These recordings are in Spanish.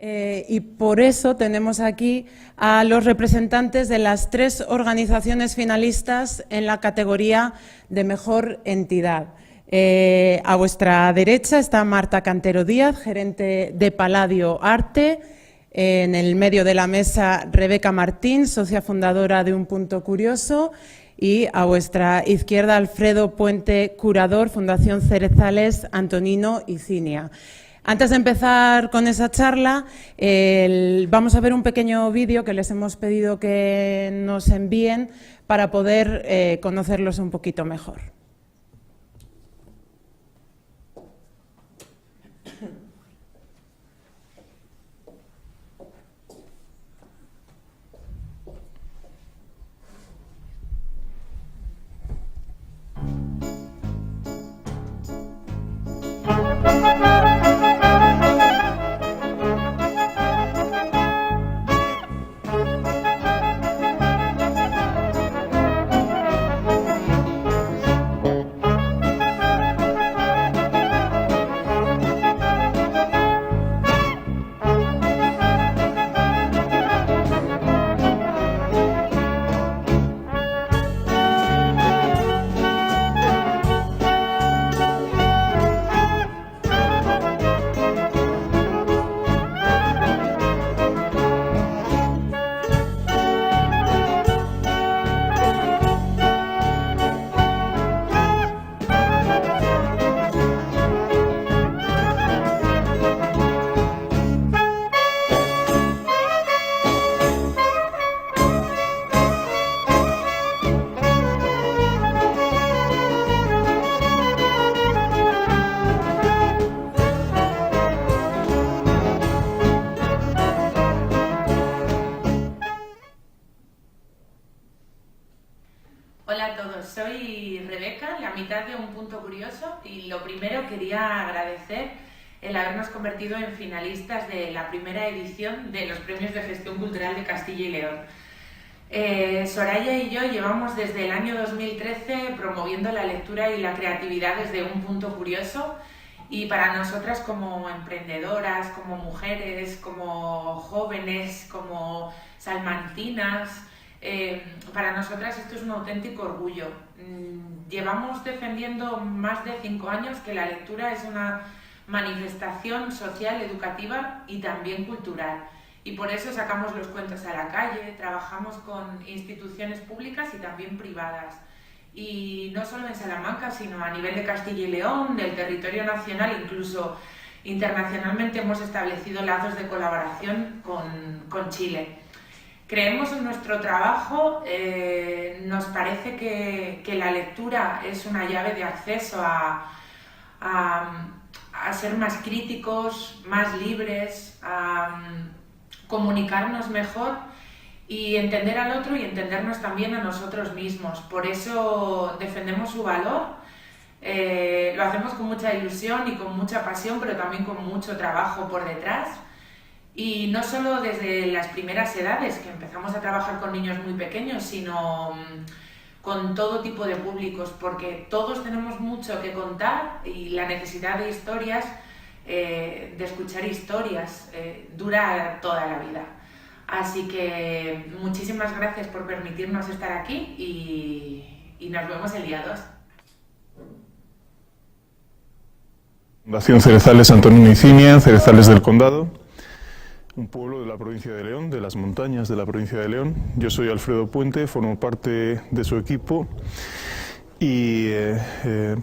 Y por eso tenemos aquí a los representantes de las 3 organizaciones finalistas en la categoría de Mejor Entidad. A vuestra derecha está Marta Cantero Díaz, gerente de Palladio Arte. En el medio de la mesa, Rebeca Martín, socia fundadora de Un Punto Curioso. Y a vuestra izquierda, Alfredo Puente, curador, Fundación Cerezales, Antonino y Cinia. Antes de empezar con esa charla, vamos a ver un pequeño vídeo que les hemos pedido que nos envíen para poder conocerlos un poquito mejor. Hola a todos, soy Rebeca, la mitad de Un Punto Curioso, y lo primero quería agradecer el habernos convertido en finalistas de la primera edición de los Premios de Gestión Cultural de Castilla y León. Soraya y yo llevamos desde el año 2013 promoviendo la lectura y la creatividad desde Un Punto Curioso, y para nosotras como emprendedoras, como mujeres, como jóvenes, como salmantinas, para nosotras esto es un auténtico orgullo. Llevamos defendiendo más de 5 años que la lectura es una manifestación social, educativa y también cultural. Y por eso sacamos los cuentos a la calle, trabajamos con instituciones públicas y también privadas. Y no solo en Salamanca, sino a nivel de Castilla y León, del territorio nacional, incluso internacionalmente hemos establecido lazos de colaboración con Chile. Creemos en nuestro trabajo, nos parece que la lectura es una llave de acceso a ser más críticos, más libres, a comunicarnos mejor y entender al otro y entendernos también a nosotros mismos. Por eso defendemos su valor, lo hacemos con mucha ilusión y con mucha pasión, pero también con mucho trabajo por detrás. Y no solo desde las primeras edades, que empezamos a trabajar con niños muy pequeños, sino con todo tipo de públicos, porque todos tenemos mucho que contar y la necesidad de historias, de escuchar historias, dura toda la vida. Así que muchísimas gracias por permitirnos estar aquí y nos vemos el día 2. Fundación Cerezales, Antonino y Cinia, Cerezales del Condado, un pueblo de la provincia de León, de las montañas de la provincia de León. Yo soy Alfredo Puente, formo parte de su equipo y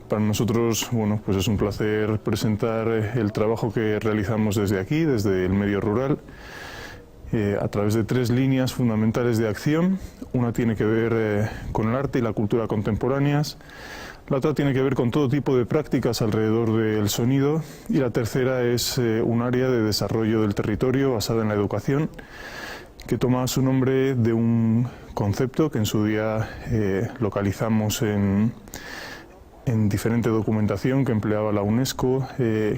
para nosotros, bueno, pues es un placer presentar el trabajo que realizamos desde aquí, desde el medio rural, a través de 3 líneas fundamentales de acción. Una tiene que ver con el arte y la cultura contemporáneas, la otra tiene que ver con todo tipo de prácticas alrededor del sonido y la tercera es un área de desarrollo del territorio basada en la educación que toma su nombre de un concepto que en su día localizamos en diferente documentación que empleaba la UNESCO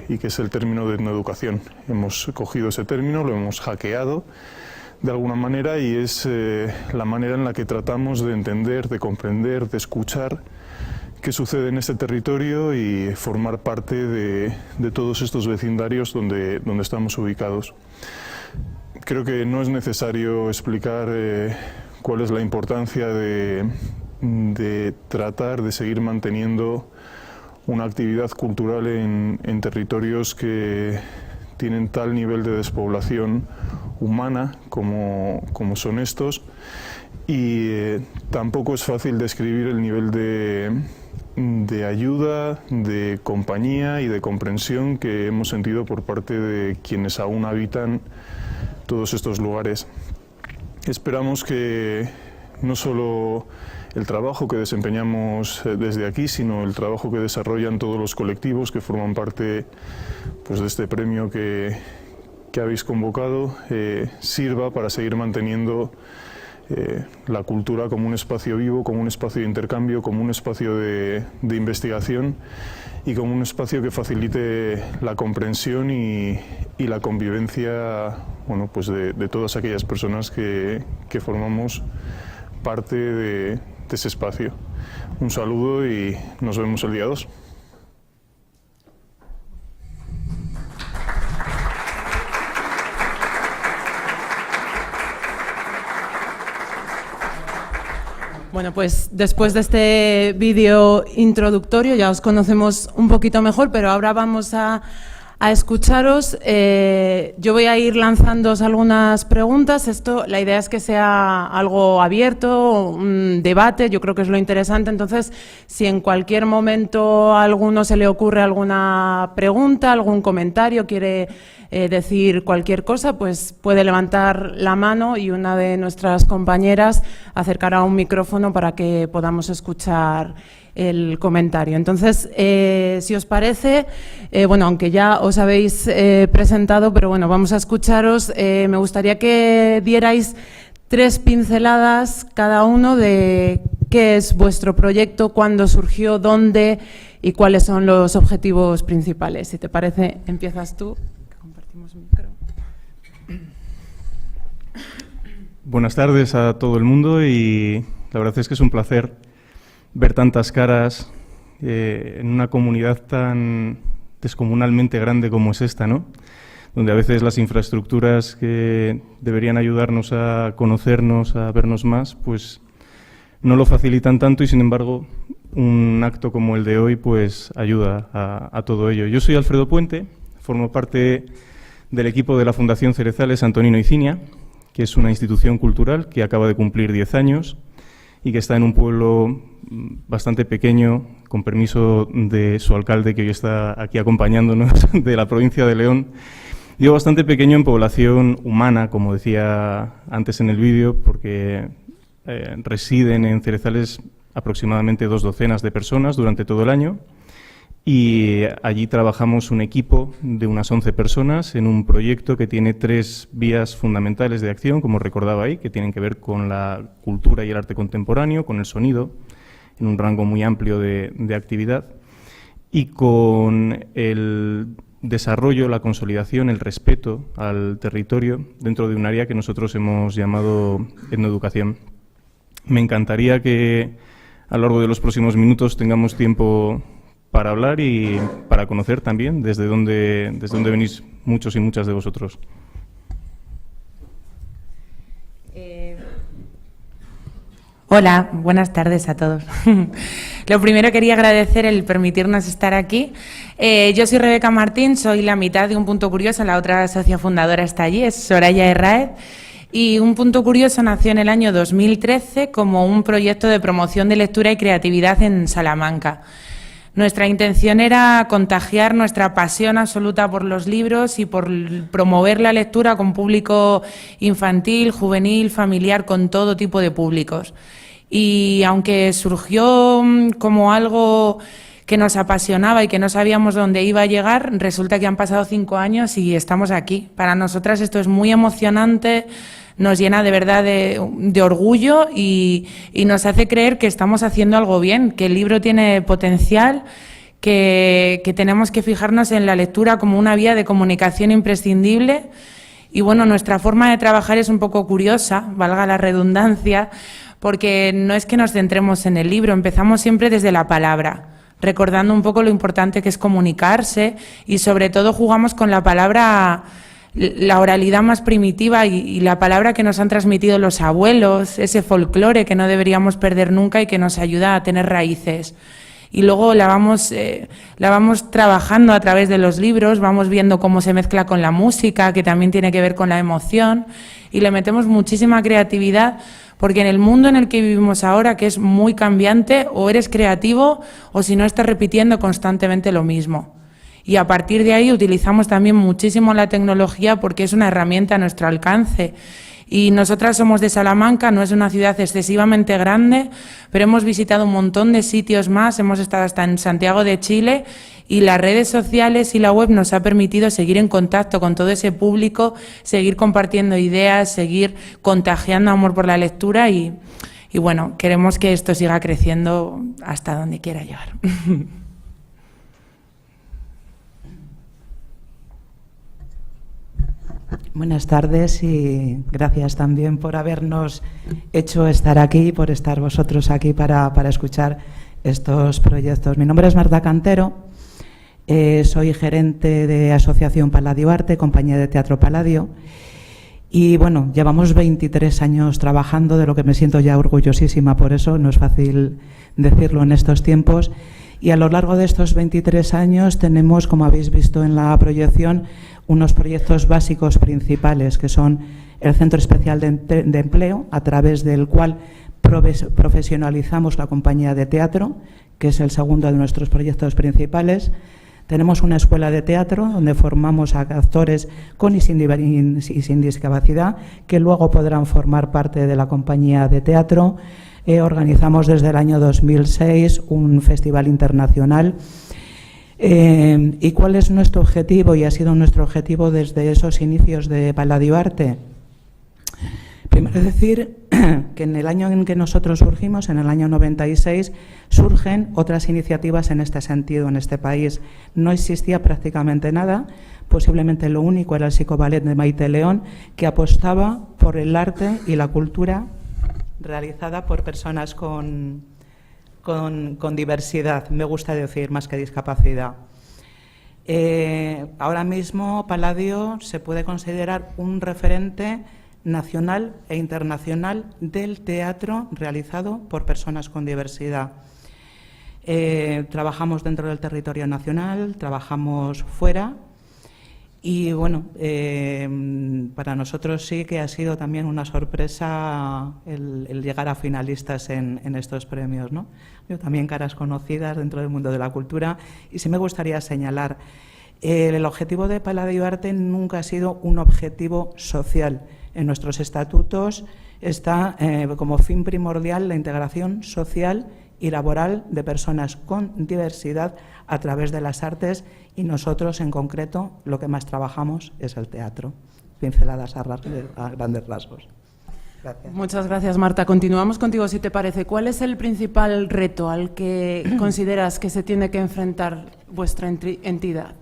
y que es el término de etnoeducación. Hemos cogido ese término, lo hemos hackeado de alguna manera y es la manera en la que tratamos de entender, de comprender, de escuchar qué sucede en este territorio y formar parte de todos estos vecindarios donde estamos ubicados. Creo que no es necesario explicar cuál es la importancia de tratar de seguir manteniendo una actividad cultural en territorios que tienen tal nivel de despoblación humana como son estos, y tampoco es fácil describir el nivel de ayuda, de compañía y de comprensión que hemos sentido por parte de quienes aún habitan todos estos lugares. Esperamos que no solo el trabajo que desempeñamos desde aquí, sino el trabajo que desarrollan todos los colectivos que forman parte pues, de este premio que habéis convocado, sirva para seguir manteniendo la cultura como un espacio vivo, como un espacio de intercambio, como un espacio de investigación y como un espacio que facilite la comprensión y la convivencia, bueno, pues de todas aquellas personas que formamos parte de ese espacio. Un saludo y nos vemos el día 2. Bueno, pues después de este vídeo introductorio ya os conocemos un poquito mejor, pero ahora vamos a escucharos. Yo voy a ir lanzándoos algunas preguntas. La idea es que sea algo abierto, un debate, yo creo que es lo interesante. Entonces, si en cualquier momento a alguno se le ocurre alguna pregunta, algún comentario, quiere decir cualquier cosa, pues puede levantar la mano y una de nuestras compañeras acercará un micrófono para que podamos escuchar el comentario. Entonces, si os parece, bueno, aunque ya os habéis presentado, pero bueno, vamos a escucharos. Me gustaría que dierais 3 pinceladas cada uno de qué es vuestro proyecto, cuándo surgió, dónde y cuáles son los objetivos principales. Si te parece, empiezas tú. Compartimos micro. Buenas tardes a todo el mundo y la verdad es que es un placer ver tantas caras en una comunidad tan descomunalmente grande como es esta, ¿no? Donde a veces las infraestructuras que deberían ayudarnos a conocernos, a vernos más, pues no lo facilitan tanto y, sin embargo, un acto como el de hoy pues ayuda a todo ello. Yo soy Alfredo Puente, formo parte del equipo de la Fundación Cerezales Antonino y Cinia, que es una institución cultural que acaba de cumplir 10 años y que está en un pueblo bastante pequeño, con permiso de su alcalde, que hoy está aquí acompañándonos, de la provincia de León. Digo bastante pequeño en población humana, como decía antes en el vídeo, porque residen en Cerezales aproximadamente 2 docenas de personas durante todo el año, y allí trabajamos un equipo de unas 11 personas en un proyecto que tiene 3 vías fundamentales de acción, como recordaba ahí, que tienen que ver con la cultura y el arte contemporáneo, con el sonido, en un rango muy amplio de actividad, y con el desarrollo, la consolidación, el respeto al territorio dentro de un área que nosotros hemos llamado etnoeducación. Me encantaría que a lo largo de los próximos minutos tengamos tiempo para hablar y para conocer también desde dónde venís muchos y muchas de vosotros. Hola, buenas tardes a todos. Lo primero quería agradecer el permitirnos estar aquí. Yo soy Rebeca Martín, soy la mitad de Un Punto Curioso, la otra socia fundadora está allí, es Soraya Herráez. Y Un Punto Curioso nació en el año 2013 como un proyecto de promoción de lectura y creatividad en Salamanca. Nuestra intención era contagiar nuestra pasión absoluta por los libros y por promover la lectura con público infantil, juvenil, familiar, con todo tipo de públicos. Y aunque surgió como algo que nos apasionaba y que no sabíamos dónde iba a llegar, resulta que han pasado 5 años y estamos aquí. Para nosotras esto es muy emocionante, nos llena de verdad de orgullo y nos hace creer que estamos haciendo algo bien, que el libro tiene potencial, que tenemos que fijarnos en la lectura como una vía de comunicación imprescindible Y bueno, nuestra forma de trabajar es un poco curiosa, valga la redundancia, porque no es que nos centremos en el libro, empezamos siempre desde la palabra, recordando un poco lo importante que es comunicarse y sobre todo jugamos con la palabra, la oralidad más primitiva y la palabra que nos han transmitido los abuelos, ese folclore que no deberíamos perder nunca y que nos ayuda a tener raíces. Y luego la vamos trabajando a través de los libros, vamos viendo cómo se mezcla con la música, que también tiene que ver con la emoción, y le metemos muchísima creatividad, porque en el mundo en el que vivimos ahora, que es muy cambiante, o eres creativo o si no estás repitiendo constantemente lo mismo. Y a partir de ahí utilizamos también muchísimo la tecnología porque es una herramienta a nuestro alcance. Y nosotras somos de Salamanca, no es una ciudad excesivamente grande, pero hemos visitado un montón de sitios más, hemos estado hasta en Santiago de Chile y las redes sociales y la web nos ha permitido seguir en contacto con todo ese público, seguir compartiendo ideas, seguir contagiando amor por la lectura y bueno, queremos que esto siga creciendo hasta donde quiera llegar. Buenas tardes y gracias también por habernos hecho estar aquí, por estar vosotros aquí para escuchar estos proyectos. Mi nombre es Marta Cantero, soy gerente de Asociación Palladio Arte, compañía de teatro Palladio, y bueno, llevamos 23 años trabajando, de lo que me siento ya orgullosísima, por eso no es fácil decirlo en estos tiempos. Y a lo largo de estos 23 años tenemos, como habéis visto en la proyección, unos proyectos básicos principales, que son el Centro Especial de Empleo, a través del cual profesionalizamos la compañía de teatro, que es el segundo de nuestros proyectos principales. Tenemos una escuela de teatro donde formamos a actores con y sin discapacidad, que luego podrán formar parte de la compañía de teatro. Organizamos desde el año 2006 un festival internacional. ¿Y cuál es nuestro objetivo? Y ha sido nuestro objetivo desde esos inicios de Palladio Arte. Primero decir que en el año en que nosotros surgimos, en el año 96, surgen otras iniciativas en este sentido en este país. No existía prácticamente nada, posiblemente lo único era el psicoballet de Maite León, que apostaba por el arte y la cultura realizada por personas con diversidad, me gusta decir, más que discapacidad. Ahora mismo Palladio se puede considerar un referente nacional e internacional del teatro realizado por personas con diversidad. Trabajamos dentro del territorio nacional, trabajamos fuera. Y bueno, para nosotros sí que ha sido también una sorpresa el llegar a finalistas en estos premios, ¿no? Yo también caras conocidas dentro del mundo de la cultura y sí me gustaría señalar, el objetivo de Palladio Arte nunca ha sido un objetivo social. En nuestros estatutos está como fin primordial la integración social y laboral de personas con diversidad a través de las artes y nosotros en concreto lo que más trabajamos es el teatro. Pinceladas a grandes rasgos. Gracias. Muchas gracias, Marta. Continuamos contigo, si te parece. ¿Cuál es el principal reto al que consideras que se tiene que enfrentar vuestra entidad?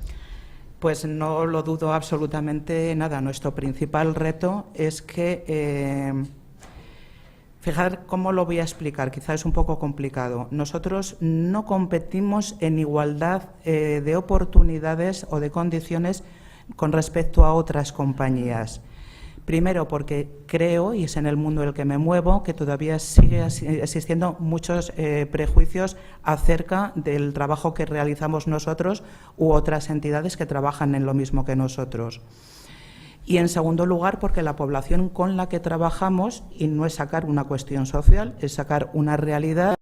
Pues no lo dudo absolutamente nada. Nuestro principal reto es que... Fijar cómo lo voy a explicar, quizás es un poco complicado. Nosotros no competimos en igualdad de oportunidades o de condiciones con respecto a otras compañías. Primero, porque creo, y es en el mundo en el que me muevo, que todavía sigue existiendo muchos prejuicios acerca del trabajo que realizamos nosotros u otras entidades que trabajan en lo mismo que nosotros. Y en segundo lugar, porque la población con la que trabajamos, y no es sacar una cuestión social, es sacar una realidad,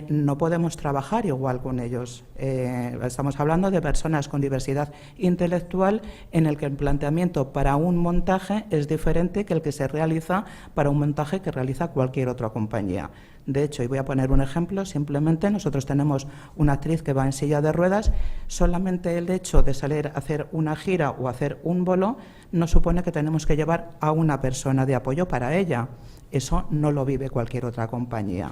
no podemos trabajar igual con ellos. Estamos hablando de personas con diversidad intelectual en el que el planteamiento para un montaje es diferente que el que se realiza para un montaje que realiza cualquier otra compañía. De hecho, y voy a poner un ejemplo, simplemente nosotros tenemos una actriz que va en silla de ruedas, solamente el hecho de salir a hacer una gira o hacer un bolo nos supone que tenemos que llevar a una persona de apoyo para ella. Eso no lo vive cualquier otra compañía.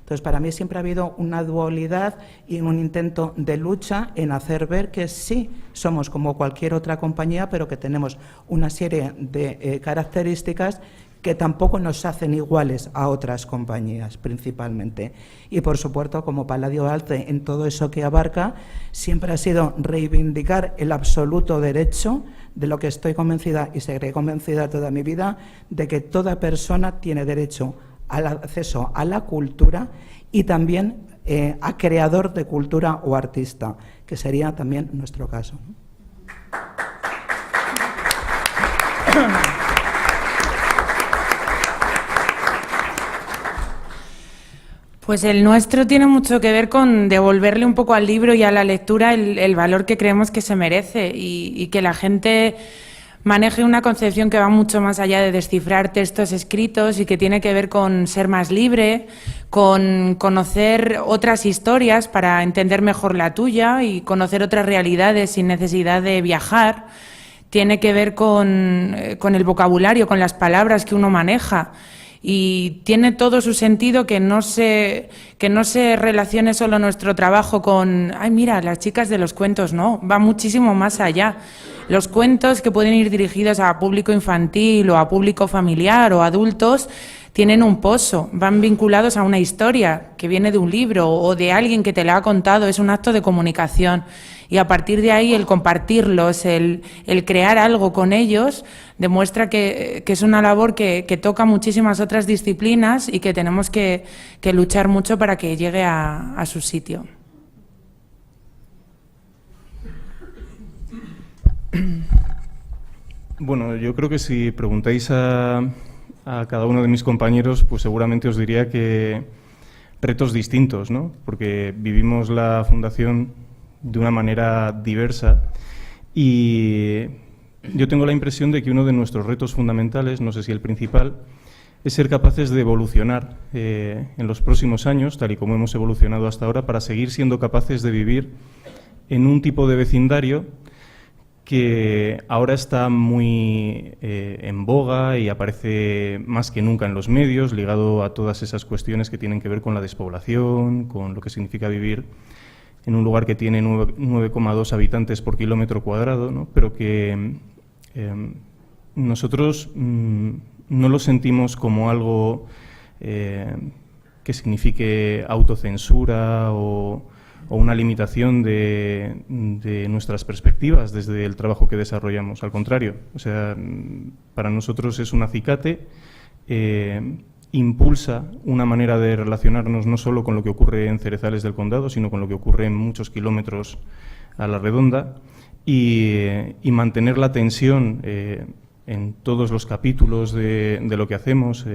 Entonces, para mí siempre ha habido una dualidad y un intento de lucha en hacer ver que sí, somos como cualquier otra compañía, pero que tenemos una serie de características que tampoco nos hacen iguales a otras compañías, principalmente. Y, por supuesto, como Palladio Alce, en todo eso que abarca, siempre ha sido reivindicar el absoluto derecho, de lo que estoy convencida y seguiré convencida toda mi vida, de que toda persona tiene derecho al acceso a la cultura y también a creador de cultura o artista, que sería también nuestro caso. Pues el nuestro tiene mucho que ver con devolverle un poco al libro y a la lectura el valor que creemos que se merece y que la gente maneje una concepción que va mucho más allá de descifrar textos escritos y que tiene que ver con ser más libre, con conocer otras historias para entender mejor la tuya y conocer otras realidades sin necesidad de viajar. Tiene que ver con el vocabulario, con las palabras que uno maneja. Y tiene todo su sentido que no se relacione solo nuestro trabajo con, ay, mira, las chicas de los cuentos, no, va muchísimo más allá. Los cuentos, que pueden ir dirigidos a público infantil o a público familiar o adultos, tienen un pozo, van vinculados a una historia que viene de un libro o de alguien que te la ha contado, es un acto de comunicación. Y a partir de ahí el compartirlos, el crear algo con ellos, demuestra que es una labor que toca muchísimas otras disciplinas y que tenemos que luchar mucho para que llegue a su sitio. Bueno, yo creo que si preguntáis a cada uno de mis compañeros, pues seguramente os diría que retos distintos, ¿no? Porque vivimos la Fundación de una manera diversa y yo tengo la impresión de que uno de nuestros retos fundamentales, no sé si el principal, es ser capaces de evolucionar en los próximos años, tal y como hemos evolucionado hasta ahora, para seguir siendo capaces de vivir en un tipo de vecindario que ahora está muy en boga y aparece más que nunca en los medios, ligado a todas esas cuestiones que tienen que ver con la despoblación, con lo que significa vivir en un lugar que tiene 9,2 habitantes por kilómetro cuadrado, ¿no? Pero que nosotros no lo sentimos como algo que signifique autocensura o una limitación de nuestras perspectivas desde el trabajo que desarrollamos. Al contrario, o sea, para nosotros es un acicate, impulsa una manera de relacionarnos no solo con lo que ocurre en Cerezales del Condado, sino con lo que ocurre en muchos kilómetros a la redonda y mantener la tensión en todos los capítulos de lo que hacemos,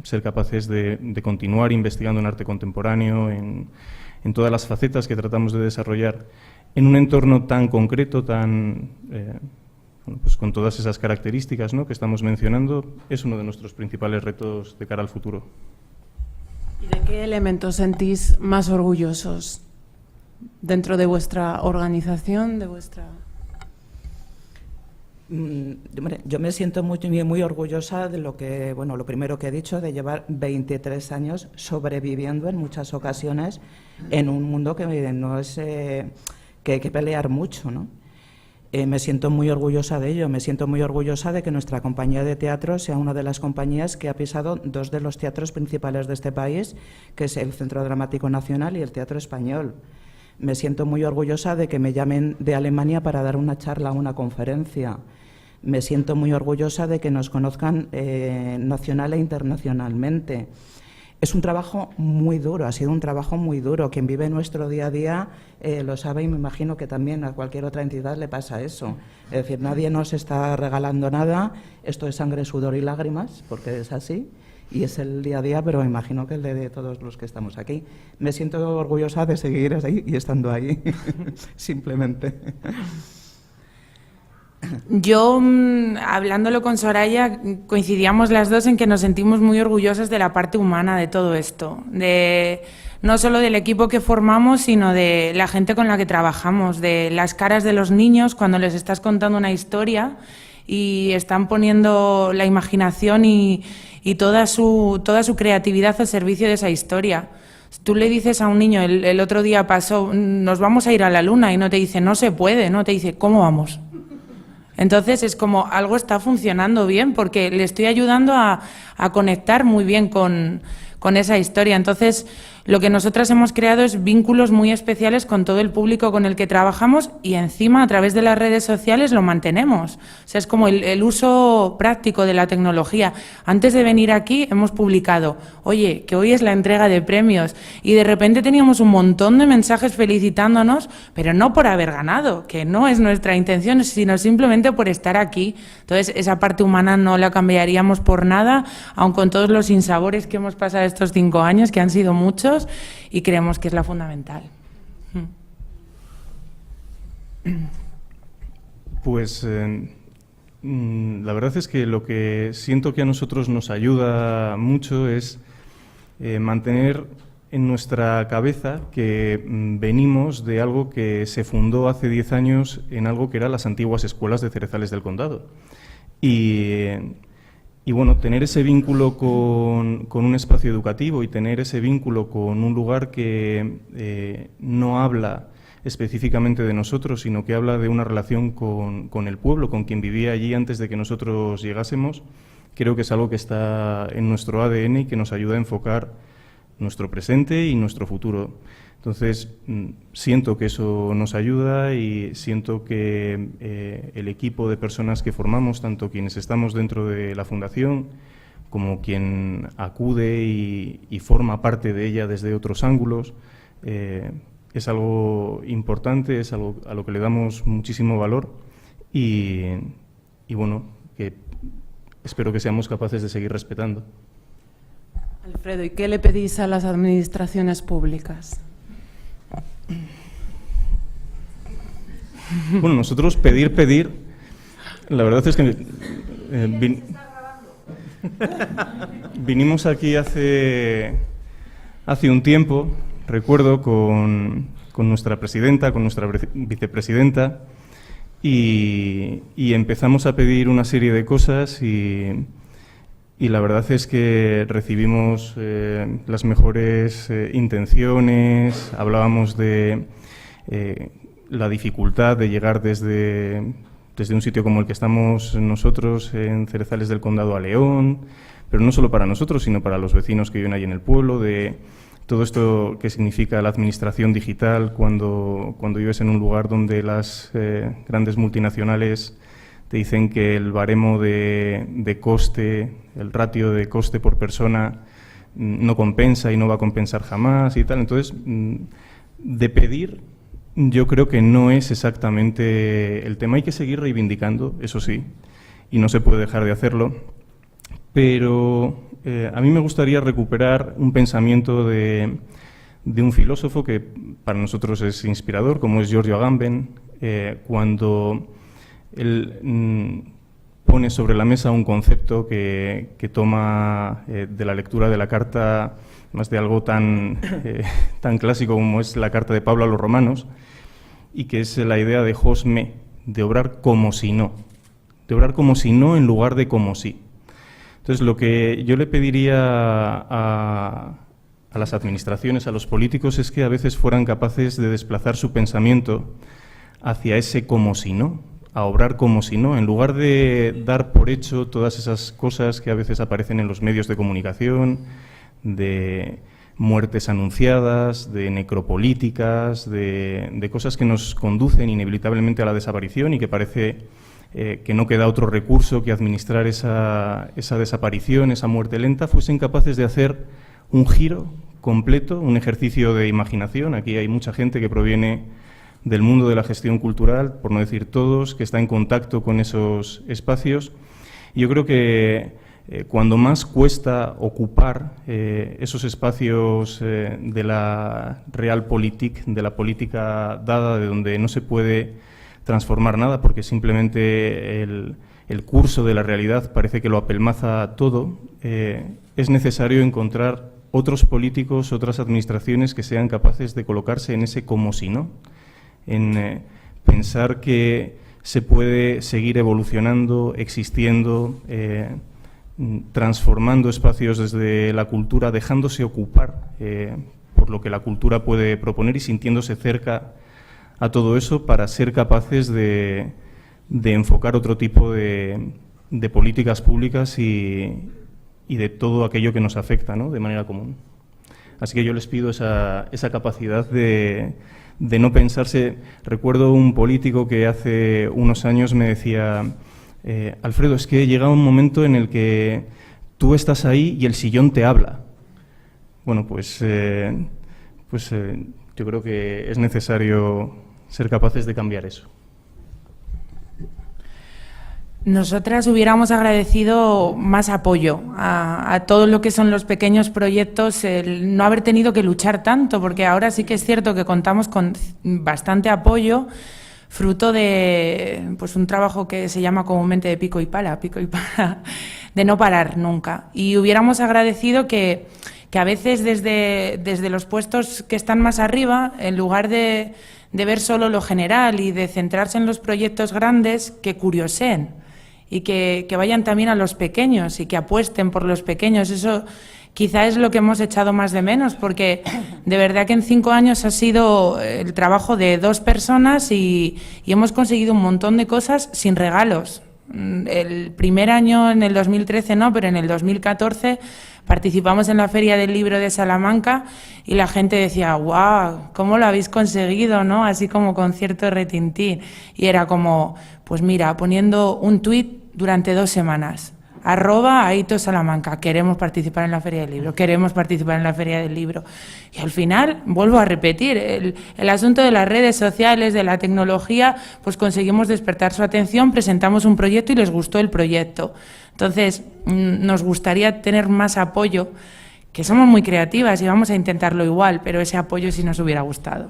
ser capaces de continuar investigando en arte contemporáneo, en todas las facetas que tratamos de desarrollar en un entorno tan concreto, tan pues con todas esas características, ¿no?, que estamos mencionando, es uno de nuestros principales retos de cara al futuro. ¿Y de qué elementos sentís más orgullosos dentro de vuestra organización, de vuestra...? Yo me siento muy orgullosa de lo que, bueno, lo primero que he dicho, de llevar 23 años sobreviviendo en muchas ocasiones en un mundo que no es que hay que pelear mucho, ¿no? Me siento muy orgullosa de ello, me siento muy orgullosa de que nuestra compañía de teatro sea una de las compañías que ha pisado dos de los teatros principales de este país, que es el Centro Dramático Nacional y el Teatro Español. Me siento muy orgullosa de que me llamen de Alemania para dar una charla, una conferencia. Me siento muy orgullosa de que nos conozcan nacional e internacionalmente. Es un trabajo muy duro, ha sido un trabajo muy duro. Quien vive nuestro día a día lo sabe y me imagino que también a cualquier otra entidad le pasa eso. Es decir, nadie nos está regalando nada, esto es sangre, sudor y lágrimas, porque es así, y es el día a día, pero me imagino que el de todos los que estamos aquí. Me siento orgullosa de seguir ahí y estando ahí, simplemente. Yo, hablándolo con Soraya, coincidíamos las dos en que nos sentimos muy orgullosas de la parte humana de todo esto, de no solo del equipo que formamos, sino de la gente con la que trabajamos, de las caras de los niños cuando les estás contando una historia y están poniendo la imaginación y toda su creatividad al servicio de esa historia. O Tú le dices a un niño, el otro día pasó, nos vamos a ir a la luna, y no te dice, no se puede, no te dice, ¿cómo vamos? Entonces es como algo está funcionando bien porque le estoy ayudando a conectar muy bien con esa historia. Entonces, lo que nosotras hemos creado es vínculos muy especiales con todo el público con el que trabajamos y encima a través de las redes sociales lo mantenemos. O sea, es como el uso práctico de la tecnología. Antes de venir aquí hemos publicado, oye, que hoy es la entrega de premios, y de repente teníamos un montón de mensajes felicitándonos, pero no por haber ganado, que no es nuestra intención, sino simplemente por estar aquí. Entonces, esa parte humana no la cambiaríamos por nada, aun con todos los sinsabores que hemos pasado estos 5 años, que han sido muchos, y creemos que es la fundamental. Pues la verdad es que lo que siento que a nosotros nos ayuda mucho es mantener en nuestra cabeza que venimos de algo que se fundó hace 10 años en algo que eran las antiguas escuelas de Cerezales del Condado. Y bueno, tener ese vínculo con un espacio educativo y tener ese vínculo con un lugar que no habla específicamente de nosotros, sino que habla de una relación con el pueblo, con quien vivía allí antes de que nosotros llegásemos, creo que es algo que está en nuestro ADN y que nos ayuda a enfocar nuestro presente y nuestro futuro. Entonces, siento que eso nos ayuda y siento que el equipo de personas que formamos, tanto quienes estamos dentro de la Fundación como quien acude y forma parte de ella desde otros ángulos, es algo importante, es algo a lo que le damos muchísimo valor y bueno, que espero que seamos capaces de seguir respetando. Alfredo, ¿y qué le pedís a las administraciones públicas? Bueno, nosotros pedir, la verdad es que vinimos aquí hace un tiempo, recuerdo, con nuestra presidenta, con nuestra vicepresidenta, y empezamos a pedir una serie de cosas y la verdad es que recibimos las mejores intenciones, hablábamos de la dificultad de llegar desde un sitio como el que estamos nosotros en Cerezales del Condado a León, pero no solo para nosotros, sino para los vecinos que viven allí en el pueblo, de todo esto que significa la administración digital cuando vives en un lugar donde las grandes multinacionales te dicen que el baremo de coste, el ratio de coste por persona no compensa y no va a compensar jamás y tal. Entonces, de pedir, yo creo que no es exactamente el tema. Hay que seguir reivindicando, eso sí, y no se puede dejar de hacerlo, pero a mí me gustaría recuperar un pensamiento de un filósofo que para nosotros es inspirador, como es Giorgio Agamben, cuando él pone sobre la mesa un concepto que toma de la lectura de la carta, más de algo tan clásico como es la carta de Pablo a los romanos, y que es la idea de hos me, de obrar como si no, en lugar de como si. Entonces, lo que yo le pediría a las administraciones, a los políticos, es que a veces fueran capaces de desplazar su pensamiento hacia ese como si no, a obrar como si no, en lugar de dar por hecho todas esas cosas que a veces aparecen en los medios de comunicación, de muertes anunciadas, de necropolíticas, de cosas que nos conducen inevitablemente a la desaparición y que parece que no queda otro recurso que administrar esa desaparición, esa muerte lenta, fuesen capaces de hacer un giro completo, un ejercicio de imaginación. Aquí hay mucha gente que proviene del mundo de la gestión cultural, por no decir todos, que está en contacto con esos espacios. Y yo creo que cuando más cuesta ocupar esos espacios de la realpolitik, de la política dada, de donde no se puede transformar nada, porque simplemente el curso de la realidad parece que lo apelmaza todo, es necesario encontrar otros políticos, otras administraciones que sean capaces de colocarse en ese como si no, en pensar que se puede seguir evolucionando, existiendo, transformando espacios desde la cultura, dejándose ocupar por lo que la cultura puede proponer y sintiéndose cerca a todo eso para ser capaces de enfocar otro tipo de políticas públicas y de todo aquello que nos afecta, ¿no?, de manera común. Así que yo les pido esa capacidad de no pensarse. Recuerdo un político que hace unos años me decía, Alfredo, es que llega un momento en el que tú estás ahí y el sillón te habla. Bueno, pues yo creo que es necesario ser capaces de cambiar eso. Nosotras hubiéramos agradecido más apoyo a todo lo que son los pequeños proyectos, el no haber tenido que luchar tanto, porque ahora sí que es cierto que contamos con bastante apoyo, fruto de pues un trabajo que se llama comúnmente de pico y pala, de no parar nunca. Y hubiéramos agradecido que a veces desde los puestos que están más arriba, en lugar de ver solo lo general y de centrarse en los proyectos grandes, que curioseen y que vayan también a los pequeños y que apuesten por los pequeños. Eso quizá es lo que hemos echado más de menos, porque de verdad que en 5 años ha sido el trabajo de 2 personas y hemos conseguido un montón de cosas sin regalos. El primer año, en el 2013 no, pero en el 2014 participamos en la Feria del Libro de Salamanca y la gente decía, ¡guau!, ¿cómo lo habéis conseguido?, ¿no? Así como con cierto retintín. Y era como, pues mira, poniendo un tuit durante 2 semanas. @AitoSalamanca, queremos participar en la Feria del Libro, queremos participar en la Feria del Libro. Y al final, vuelvo a repetir, el asunto de las redes sociales, de la tecnología, pues conseguimos despertar su atención, presentamos un proyecto y les gustó el proyecto. Entonces, nos gustaría tener más apoyo, que somos muy creativas y vamos a intentarlo igual, pero ese apoyo sí nos hubiera gustado.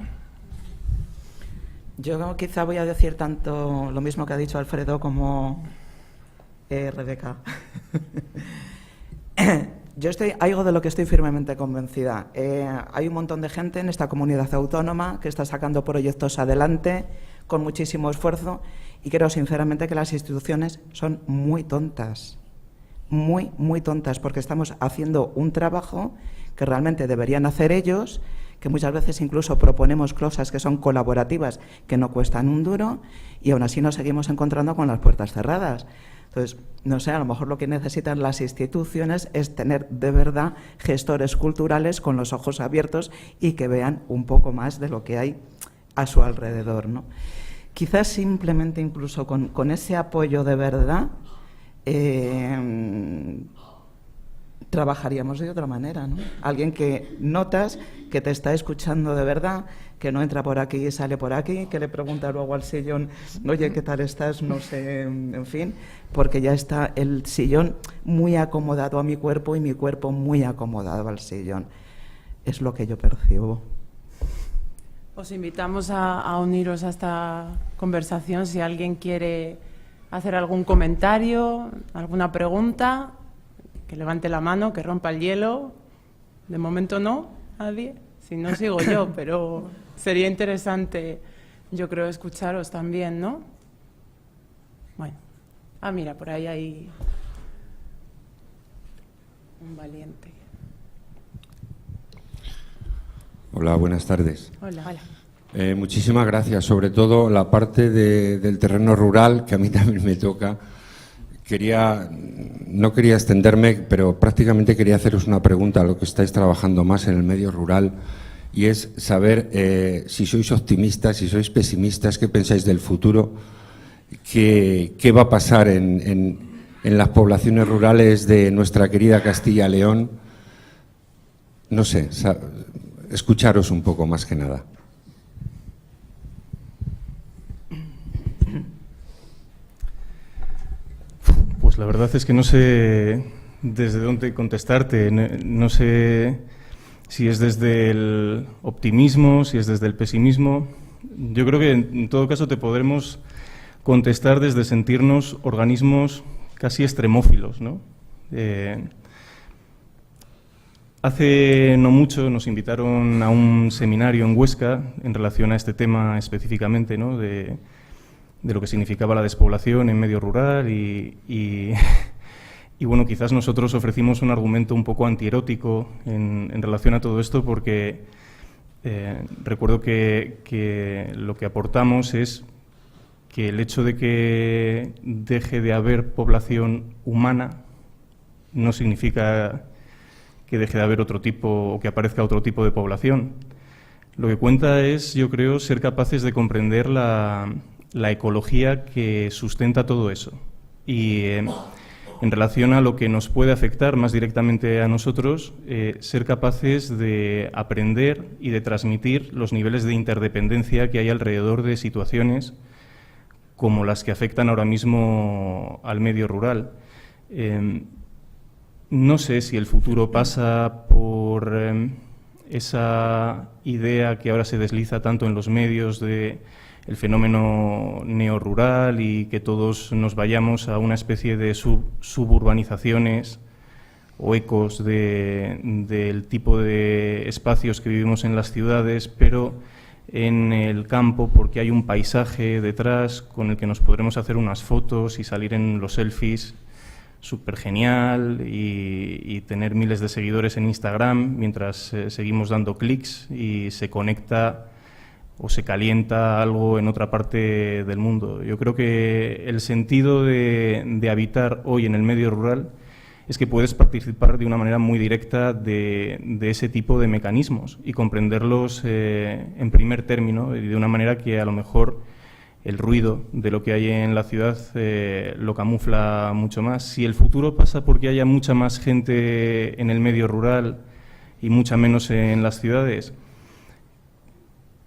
Yo quizá voy a decir tanto lo mismo que ha dicho Alfredo como Rebeca. Algo de lo que estoy firmemente convencida. Hay un montón de gente en esta comunidad autónoma que está sacando proyectos adelante con muchísimo esfuerzo y creo sinceramente que las instituciones son muy tontas, muy tontas, porque estamos haciendo un trabajo que realmente deberían hacer ellos, que muchas veces incluso proponemos cosas que son colaborativas, que no cuestan un duro, y aún así nos seguimos encontrando con las puertas cerradas. Entonces, no sé, a lo mejor lo que necesitan las instituciones es tener de verdad gestores culturales con los ojos abiertos y que vean un poco más de lo que hay a su alrededor, ¿no? Quizás simplemente incluso con ese apoyo de verdad trabajaríamos de otra manera, ¿no? Alguien que notas que te está escuchando de verdad, que no entra por aquí y sale por aquí, que le pregunta luego al sillón, oye, ¿qué tal estás? No sé, en fin, porque ya está el sillón muy acomodado a mi cuerpo y mi cuerpo muy acomodado al sillón. Es lo que yo percibo. Os invitamos a uniros a esta conversación si alguien quiere hacer algún comentario, alguna pregunta, que levante la mano, que rompa el hielo. De momento no, nadie. Si no, sigo yo, pero sería interesante, yo creo, escucharos también, ¿no? Bueno. Mira, por ahí hay un valiente. Hola, buenas tardes. Hola. Muchísimas gracias. Sobre todo la parte del terreno rural, que a mí también me toca. No quería extenderme, pero prácticamente quería haceros una pregunta a lo que estáis trabajando más en el medio rural, y es saber si sois optimistas, si sois pesimistas, qué pensáis del futuro, qué va a pasar en las poblaciones rurales de nuestra querida Castilla y León. No sé, escucharos un poco más que nada. Pues la verdad es que no sé desde dónde contestarte. No sé si es desde el optimismo, si es desde el pesimismo. Yo creo que en todo caso te podremos contestar desde sentirnos organismos casi extremófilos, ¿no? Hace no mucho nos invitaron a un seminario en Huesca en relación a este tema específicamente, ¿no?, de lo que significaba la despoblación en medio rural y Y bueno, quizás nosotros ofrecimos un argumento un poco antierótico en relación a todo esto, porque recuerdo que lo que aportamos es que el hecho de que deje de haber población humana no significa que deje de haber otro tipo o que aparezca otro tipo de población. Lo que cuenta es, yo creo, ser capaces de comprender la ecología que sustenta todo eso. Y en relación a lo que nos puede afectar más directamente a nosotros, ser capaces de aprender y de transmitir los niveles de interdependencia que hay alrededor de situaciones como las que afectan ahora mismo al medio rural. No sé si el futuro pasa por esa idea que ahora se desliza tanto en los medios de el fenómeno neorrural y que todos nos vayamos a una especie de suburbanizaciones o ecos del tipo de espacios que vivimos en las ciudades, pero en el campo, porque hay un paisaje detrás con el que nos podremos hacer unas fotos y salir en los selfies súper genial y tener miles de seguidores en Instagram mientras seguimos dando clics y se conecta o se calienta algo en otra parte del mundo. Yo creo que el sentido de habitar hoy en el medio rural es que puedes participar de una manera muy directa de ese tipo de mecanismos y comprenderlos en primer término y de una manera que a lo mejor el ruido de lo que hay en la ciudad lo camufla mucho más. Si el futuro pasa porque haya mucha más gente en el medio rural y mucha menos en las ciudades,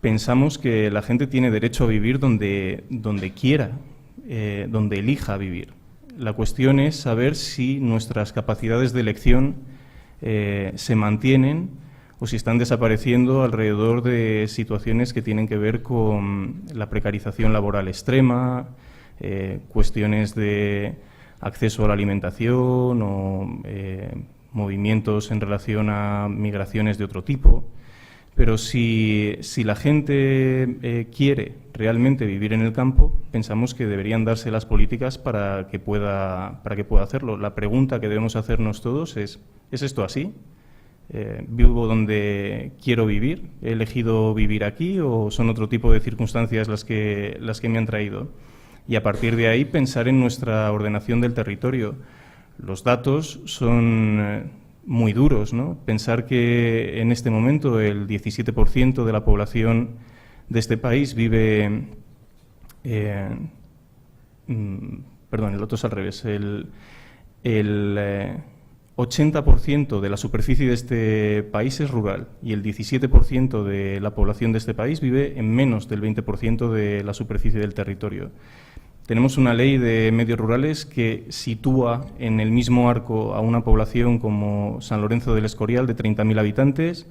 pensamos que la gente tiene derecho a vivir donde quiera, donde elija vivir. La cuestión es saber si nuestras capacidades de elección se mantienen o si están desapareciendo alrededor de situaciones que tienen que ver con la precarización laboral extrema, cuestiones de acceso a la alimentación o movimientos en relación a migraciones de otro tipo. Pero si la gente quiere realmente vivir en el campo, pensamos que deberían darse las políticas para que pueda hacerlo. La pregunta que debemos hacernos todos ¿es esto así? ¿Vivo donde quiero vivir? ¿He elegido vivir aquí o son otro tipo de circunstancias las que me han traído? Y a partir de ahí pensar en nuestra ordenación del territorio. Los datos son muy duros, ¿no? Pensar que en este momento el 17% de la población de este país vive... perdón, el otro es al revés. El 80% de la superficie de este país es rural y el 17% de la población de este país vive en menos del 20% de la superficie del territorio. Tenemos una ley de medios rurales que sitúa en el mismo arco a una población como San Lorenzo del Escorial de 30.000 habitantes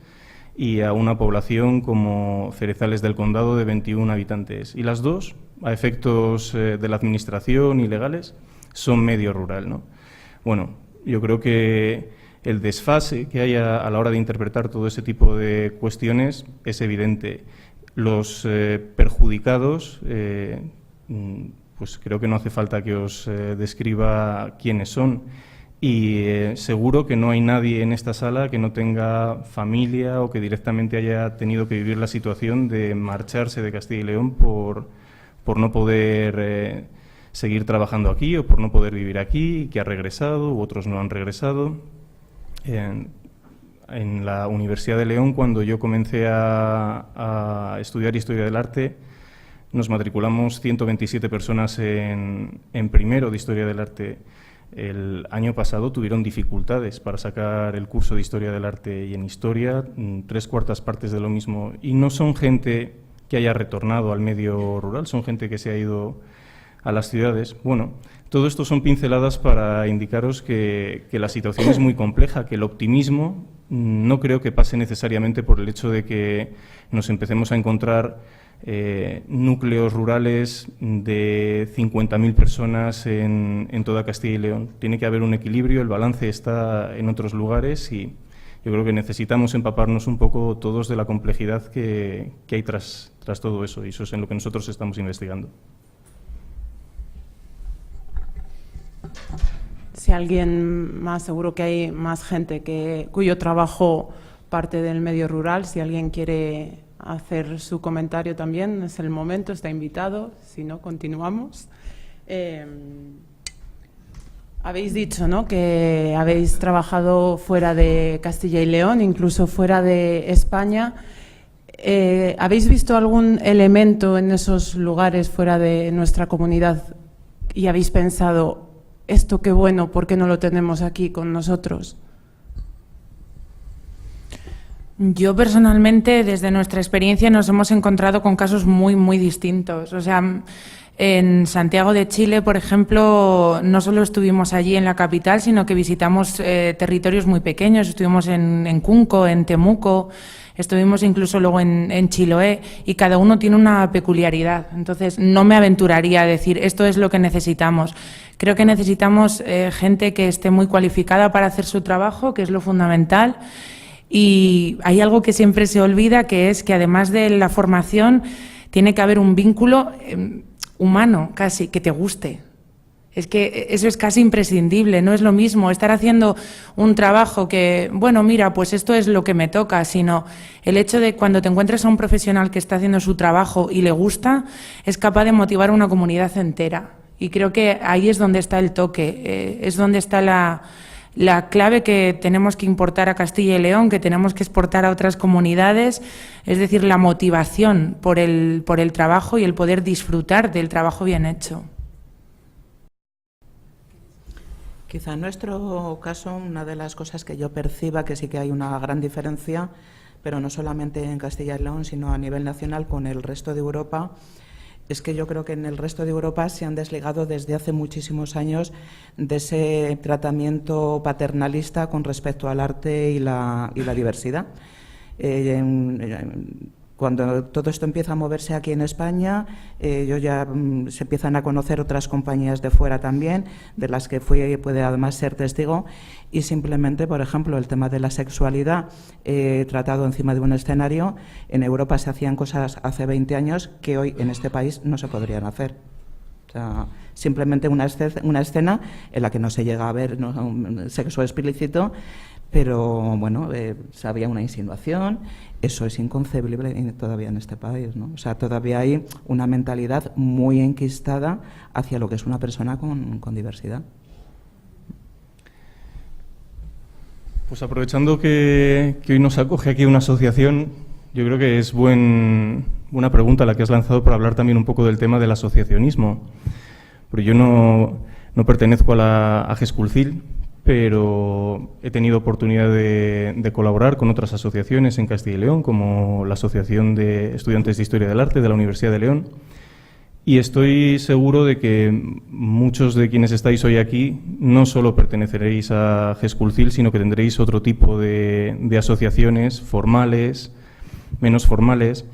y a una población como Cerezales del Condado de 21 habitantes. Y las dos, a efectos de la administración y legales, son medio rural, ¿no? Bueno, yo creo que el desfase que hay a la hora de interpretar todo ese tipo de cuestiones es evidente. Los perjudicados... pues creo que no hace falta que os describa quiénes son. Y seguro que no hay nadie en esta sala que no tenga familia o que directamente haya tenido que vivir la situación de marcharse de Castilla y León por no poder seguir trabajando aquí o por no poder vivir aquí, que ha regresado u otros no han regresado. En la Universidad de León, cuando yo comencé a estudiar Historia del Arte, nos matriculamos 127 personas en primero de Historia del Arte. El año pasado tuvieron dificultades para sacar el curso de Historia del Arte y en Historia 3/4 partes de lo mismo. Y no son gente que haya retornado al medio rural, son gente que se ha ido a las ciudades. Bueno, todo esto son pinceladas para indicaros que la situación es muy compleja, que el optimismo no creo que pase necesariamente por el hecho de que nos empecemos a encontrar núcleos rurales de 50.000 personas en toda Castilla y León. Tiene que haber un equilibrio, el balance está en otros lugares y yo creo que necesitamos empaparnos un poco todos de la complejidad que hay tras todo eso, y eso es en lo que nosotros estamos investigando. si alguien más, seguro que hay más gente cuyo trabajo parte del medio rural, si alguien quiere hacer su comentario también, es el momento, está invitado, si no, continuamos. Habéis dicho, ¿no?, que habéis trabajado fuera de Castilla y León, incluso fuera de España. ¿Habéis visto algún elemento en esos lugares fuera de nuestra comunidad y habéis pensado, esto qué bueno, ¿por qué no lo tenemos aquí con nosotros? Yo personalmente, desde nuestra experiencia, nos hemos encontrado con casos muy, muy distintos. O sea, en Santiago de Chile, por ejemplo, no solo estuvimos allí en la capital, sino que visitamos territorios muy pequeños. Estuvimos en Cunco, en Temuco, estuvimos incluso luego en Chiloé, y cada uno tiene una peculiaridad. Entonces, no me aventuraría a decir esto es lo que necesitamos. Creo que necesitamos gente que esté muy cualificada para hacer su trabajo, que es lo fundamental. Y hay algo que siempre se olvida, que es que además de la formación tiene que haber un vínculo humano, casi, que te guste. Es que eso es casi imprescindible, no es lo mismo estar haciendo un trabajo que, bueno, mira, pues esto es lo que me toca, sino el hecho de cuando te encuentres a un profesional que está haciendo su trabajo y le gusta, es capaz de motivar a una comunidad entera. Y creo que ahí es donde está el toque, es donde está la clave que tenemos que importar a Castilla y León, que tenemos que exportar a otras comunidades, es decir, la motivación por el trabajo y el poder disfrutar del trabajo bien hecho. Quizá en nuestro caso, una de las cosas que yo perciba que sí que hay una gran diferencia, pero no solamente en Castilla y León, sino a nivel nacional con el resto de Europa, es que yo creo que en el resto de Europa se han desligado desde hace muchísimos años de ese tratamiento paternalista con respecto al arte y la diversidad. Cuando todo esto empieza a moverse aquí en España, se empiezan a conocer otras compañías de fuera también, de las que puede además ser testigo, y simplemente, por ejemplo, el tema de la sexualidad tratado encima de un escenario. En Europa se hacían cosas hace 20 años que hoy en este país no se podrían hacer. O sea, simplemente una escena en la que no se llega a ver un sexo explícito, pero bueno, había una insinuación. Eso es inconcebible todavía en este país, ¿no? O sea, todavía hay una mentalidad muy enquistada hacia lo que es una persona con diversidad. Pues aprovechando que hoy nos acoge aquí una asociación, yo creo que es buena pregunta la que has lanzado para hablar también un poco del tema del asociacionismo. Pero yo no pertenezco a GESCULCIL, pero he tenido oportunidad de colaborar con otras asociaciones en Castilla y León, como la Asociación de Estudiantes de Historia del Arte de la Universidad de León, y estoy seguro de que muchos de quienes estáis hoy aquí no solo perteneceréis a GESCULCIL, sino que tendréis otro tipo de asociaciones formales, menos formales.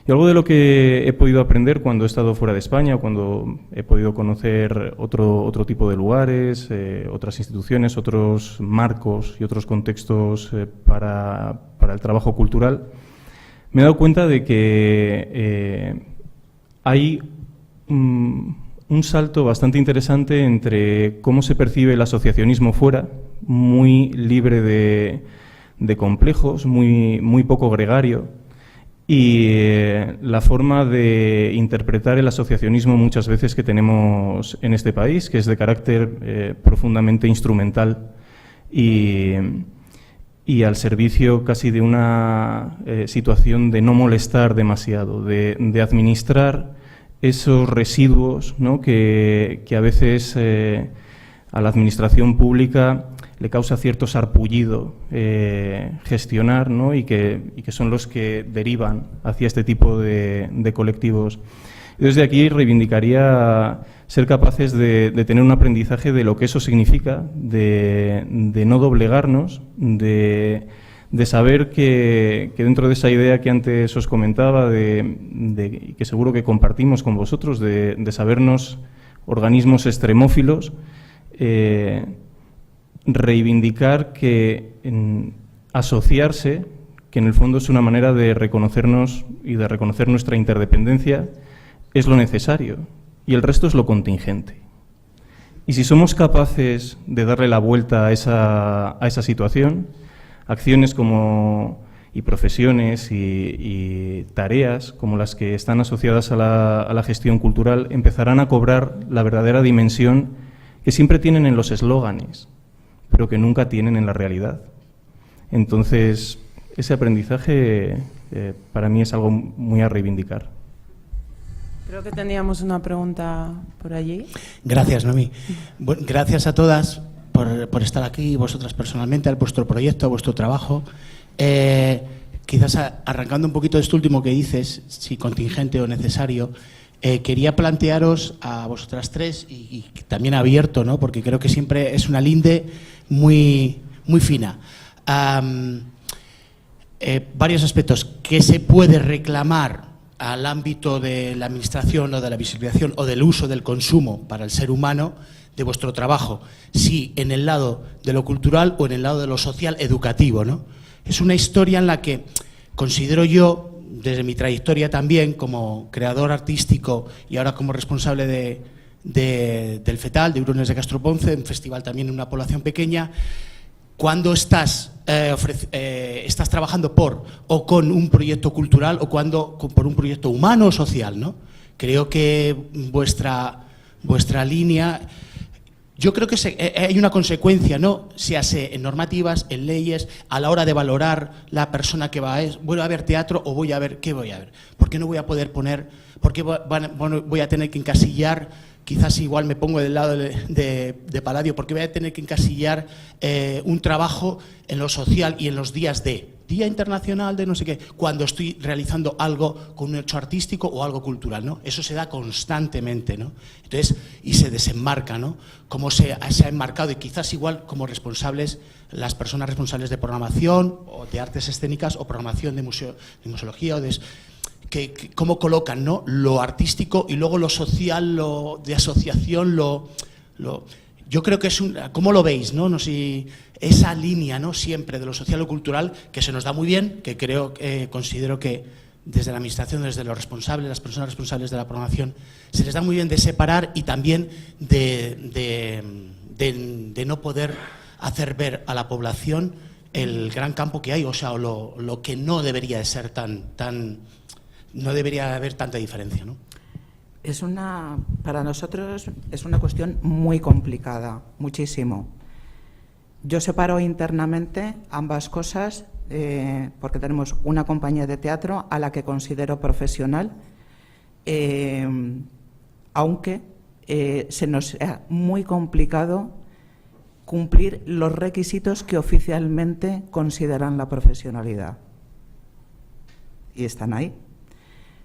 Y algo de lo que he podido aprender cuando he estado fuera de España, cuando he podido conocer otro tipo de lugares, otras instituciones, otros marcos y otros contextos para el trabajo cultural, me he dado cuenta de que hay un salto bastante interesante entre cómo se percibe el asociacionismo fuera, muy libre de complejos, muy poco gregario, y la forma de interpretar el asociacionismo muchas veces que tenemos en este país, que es de carácter profundamente instrumental y al servicio casi de una situación de no molestar demasiado, de administrar esos residuos, ¿no?, que a veces a la administración pública le causa cierto sarpullido gestionar, ¿no?, y que son los que derivan hacia este tipo de colectivos. Desde aquí reivindicaría ser capaces de tener un aprendizaje de lo que eso significa, de no doblegarnos, de saber que dentro de esa idea que antes os comentaba, y que seguro que compartimos con vosotros, de sabernos organismos extremófilos, reivindicar que asociarse, que en el fondo es una manera de reconocernos y de reconocer nuestra interdependencia, es lo necesario y el resto es lo contingente. Y si somos capaces de darle la vuelta a esa situación, acciones y profesiones y tareas como las que están asociadas a la gestión cultural empezarán a cobrar la verdadera dimensión que siempre tienen en los eslóganes, pero que nunca tienen en la realidad. Entonces, ese aprendizaje para mí es algo muy a reivindicar. Creo que teníamos una pregunta por allí. Gracias, Noemí. Bueno, gracias a todas por estar aquí, vosotras personalmente, a vuestro proyecto, a vuestro trabajo. Quizás arrancando un poquito de esto último que dices, si contingente o necesario, quería plantearos a vosotras tres y también abierto, ¿no? Porque creo que siempre es una linde muy, muy fina. Varios aspectos que se puede reclamar al ámbito de la administración o de la visibilización o del uso del consumo para el ser humano de vuestro trabajo, si en el lado de lo cultural o en el lado de lo social educativo, ¿no? Es una historia en la que considero yo, desde mi trayectoria también como creador artístico y ahora como responsable del FETAL, de Hurones de Castro Ponce, un festival también en una población pequeña, cuando estás trabajando por o con un proyecto cultural o por un proyecto humano o social, ¿no? Creo que vuestra línea, yo creo que hay una consecuencia, ¿no? Se hace en normativas, en leyes, a la hora de valorar la persona que voy a ver teatro o voy a ver, ¿qué voy a ver? ¿Por qué no voy a poder poner, por qué voy a tener que encasillar? Quizás igual me pongo del lado de Palladio, porque voy a tener que encasillar un trabajo en lo social y en los días de Día Internacional de no sé qué, cuando estoy realizando algo con un hecho artístico o algo cultural, ¿no? Eso se da constantemente, ¿no? Entonces, y se desenmarca, ¿no? Cómo se ha enmarcado, y quizás igual como responsables, las personas responsables de programación o de artes escénicas o programación de museología o de... Que cómo colocan, ¿no? Lo artístico y luego lo social, lo de asociación, yo creo que es ¿cómo lo veis, no? No sé, esa línea, ¿no? Siempre de lo social o cultural, que se nos da muy bien, que considero que desde la administración, desde los responsables, las personas responsables de la programación, se les da muy bien de separar y también de no poder hacer ver a la población el gran campo que hay, o sea, lo que no debería de ser no debería haber tanta diferencia, ¿no? Para nosotros es una cuestión muy complicada, muchísimo. Yo separo internamente ambas cosas porque tenemos una compañía de teatro a la que considero profesional, aunque se nos sea muy complicado cumplir los requisitos que oficialmente consideran la profesionalidad. Y están ahí.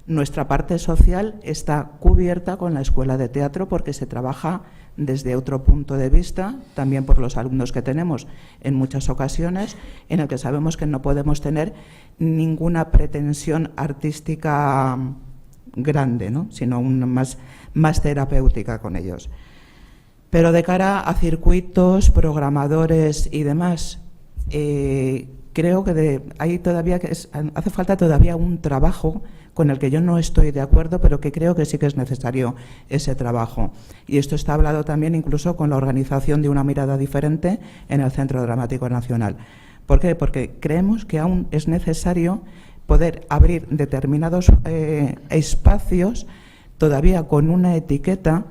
Nuestra parte social está cubierta con la escuela de teatro porque se trabaja desde otro punto de vista, también por los alumnos que tenemos en muchas ocasiones, en el que sabemos que no podemos tener ninguna pretensión artística grande, ¿no? Sino una más terapéutica con ellos. Pero de cara a circuitos, programadores y demás, creo que hace falta todavía un trabajo con el que yo no estoy de acuerdo, pero que creo que sí que es necesario ese trabajo. Y esto está hablado también incluso con la organización de una mirada diferente en el Centro Dramático Nacional. ¿Por qué? Porque creemos que aún es necesario poder abrir determinados espacios todavía con una etiqueta,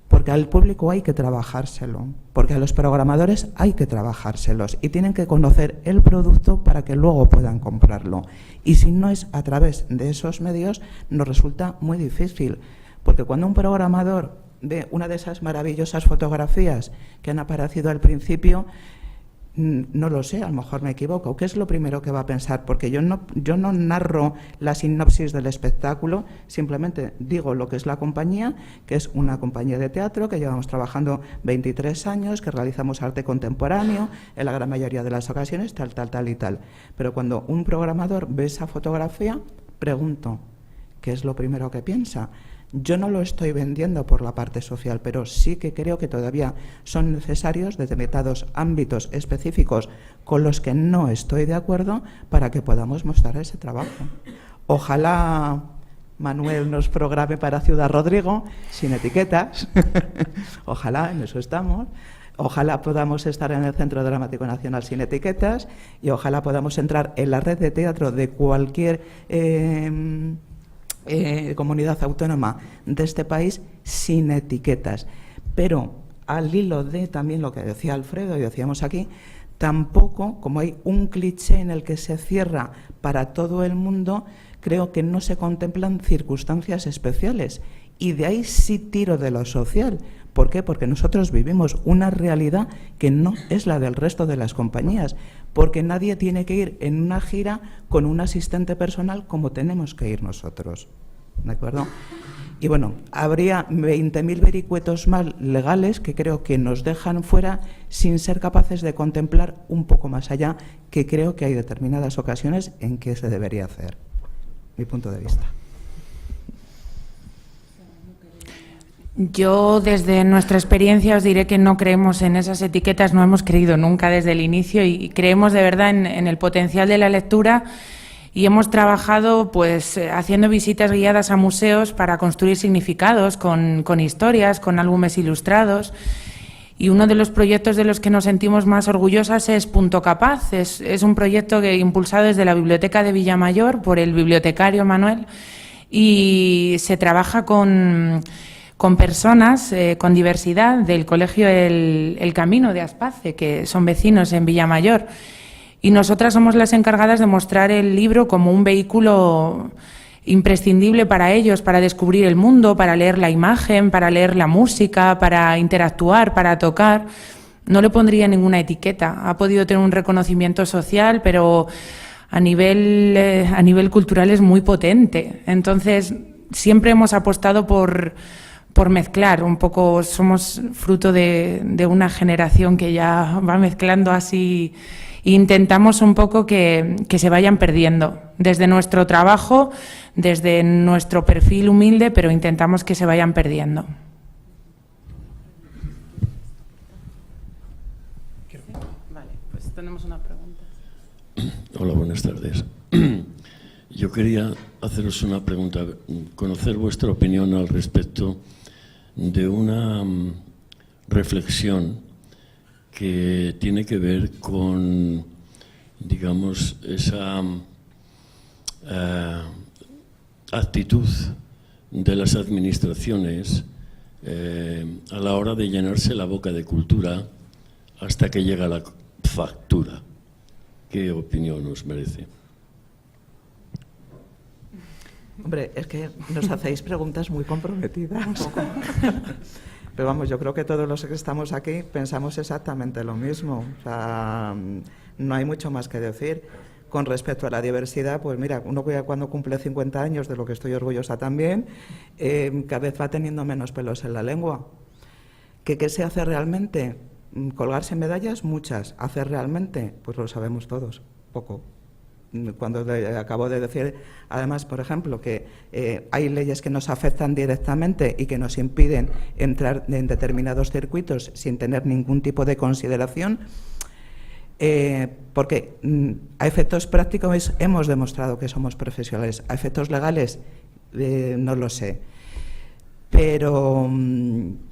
porque al público hay que trabajárselo, porque a los programadores hay que trabajárselos y tienen que conocer el producto para que luego puedan comprarlo. Y si no es a través de esos medios, nos resulta muy difícil, porque cuando un programador ve una de esas maravillosas fotografías que han aparecido al principio, no lo sé, a lo mejor me equivoco. ¿Qué es lo primero que va a pensar? Porque yo no narro la sinopsis del espectáculo, simplemente digo lo que es la compañía, que es una compañía de teatro que llevamos trabajando 23 años, que realizamos arte contemporáneo, en la gran mayoría de las ocasiones, tal y tal. Pero cuando un programador ve esa fotografía, pregunto, ¿qué es lo primero que piensa? Yo no lo estoy vendiendo por la parte social, pero sí que creo que todavía son necesarios determinados ámbitos específicos con los que no estoy de acuerdo para que podamos mostrar ese trabajo. Ojalá Manuel nos programe para Ciudad Rodrigo, sin etiquetas. Ojalá, en eso estamos. Ojalá podamos estar en el Centro Dramático Nacional sin etiquetas y ojalá podamos entrar en la red de teatro de cualquier comunidad autónoma de este país sin etiquetas. Pero al hilo de también lo que decía Alfredo y decíamos aquí, tampoco, como hay un cliché en el que se cierra para todo el mundo, creo que no se contemplan circunstancias especiales. Y de ahí sí tiro de lo social. ¿Por qué? Porque nosotros vivimos una realidad que no es la del resto de las compañías, porque nadie tiene que ir en una gira con un asistente personal como tenemos que ir nosotros. ¿De acuerdo? Y bueno, habría 20.000 vericuetos más legales que creo que nos dejan fuera sin ser capaces de contemplar un poco más allá, que creo que hay determinadas ocasiones en que se debería hacer. Mi punto de vista. Yo, desde nuestra experiencia, os diré que no creemos en esas etiquetas, no hemos creído nunca desde el inicio y creemos de verdad en el potencial de la lectura y hemos trabajado pues haciendo visitas guiadas a museos para construir significados con historias, con álbumes ilustrados. Y uno de los proyectos de los que nos sentimos más orgullosas es Punto Capaz. Es un proyecto que impulsado desde la Biblioteca de Villamayor por el bibliotecario Manuel y se trabaja con personas con diversidad del Colegio El Camino de Aspace, que son vecinos en Villamayor. Y nosotras somos las encargadas de mostrar el libro como un vehículo imprescindible para ellos, para descubrir el mundo, para leer la imagen, para leer la música, para interactuar, para tocar. No le pondría ninguna etiqueta. Ha podido tener un reconocimiento social, pero a nivel cultural es muy potente. Entonces, siempre hemos apostado por mezclar un poco. Somos fruto de una generación que ya va mezclando así. Intentamos un poco que se vayan perdiendo desde nuestro trabajo, desde nuestro perfil humilde, pero intentamos que se vayan perdiendo. Vale, pues tenemos una pregunta. Hola, buenas tardes. Yo quería haceros una pregunta, conocer vuestra opinión al respecto de una reflexión que tiene que ver con, digamos, esa actitud de las administraciones a la hora de llenarse la boca de cultura hasta que llega la factura. ¿Qué opinión os merece? Hombre, es que nos hacéis preguntas muy comprometidas. Pero vamos, yo creo que todos los que estamos aquí pensamos exactamente lo mismo. O sea, no hay mucho más que decir. Con respecto a la diversidad, pues mira, uno que cuando cumple 50 años, de lo que estoy orgullosa también, cada vez va teniendo menos pelos en la lengua. ¿Qué se hace realmente? Colgarse medallas, muchas. ¿Hacer realmente? Pues lo sabemos todos, poco. Cuando acabo de decir, además, por ejemplo, que hay leyes que nos afectan directamente y que nos impiden entrar en determinados circuitos sin tener ningún tipo de consideración, porque a efectos prácticos hemos demostrado que somos profesionales, a efectos legales no lo sé. Pero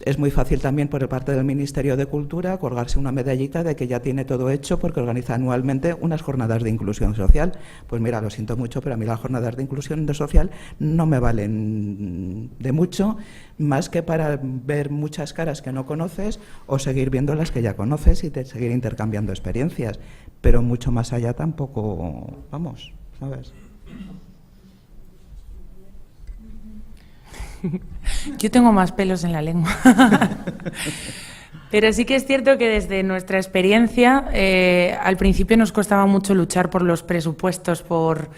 es muy fácil también por parte del Ministerio de Cultura colgarse una medallita de que ya tiene todo hecho porque organiza anualmente unas jornadas de inclusión social. Pues mira, lo siento mucho, pero a mí las jornadas de inclusión social no me valen de mucho, más que para ver muchas caras que no conoces o seguir viendo las que ya conoces y seguir intercambiando experiencias. Pero mucho más allá tampoco, vamos, ¿sabes? Yo tengo más pelos en la lengua. Pero sí que es cierto que desde nuestra experiencia, al principio nos costaba mucho luchar por los presupuestos, por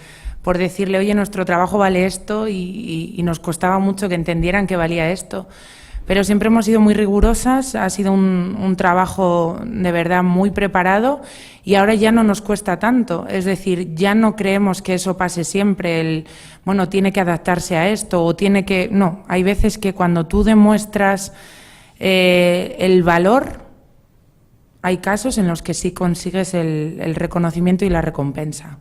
decirle, oye, nuestro trabajo vale esto, y nos costaba mucho que entendieran que valía esto. Pero siempre hemos sido muy rigurosas, ha sido un trabajo de verdad muy preparado y ahora ya no nos cuesta tanto. Es decir, ya no creemos que eso pase siempre, bueno, tiene que adaptarse a esto o tiene que... No, hay veces que cuando tú demuestras el valor, hay casos en los que sí consigues el reconocimiento y la recompensa.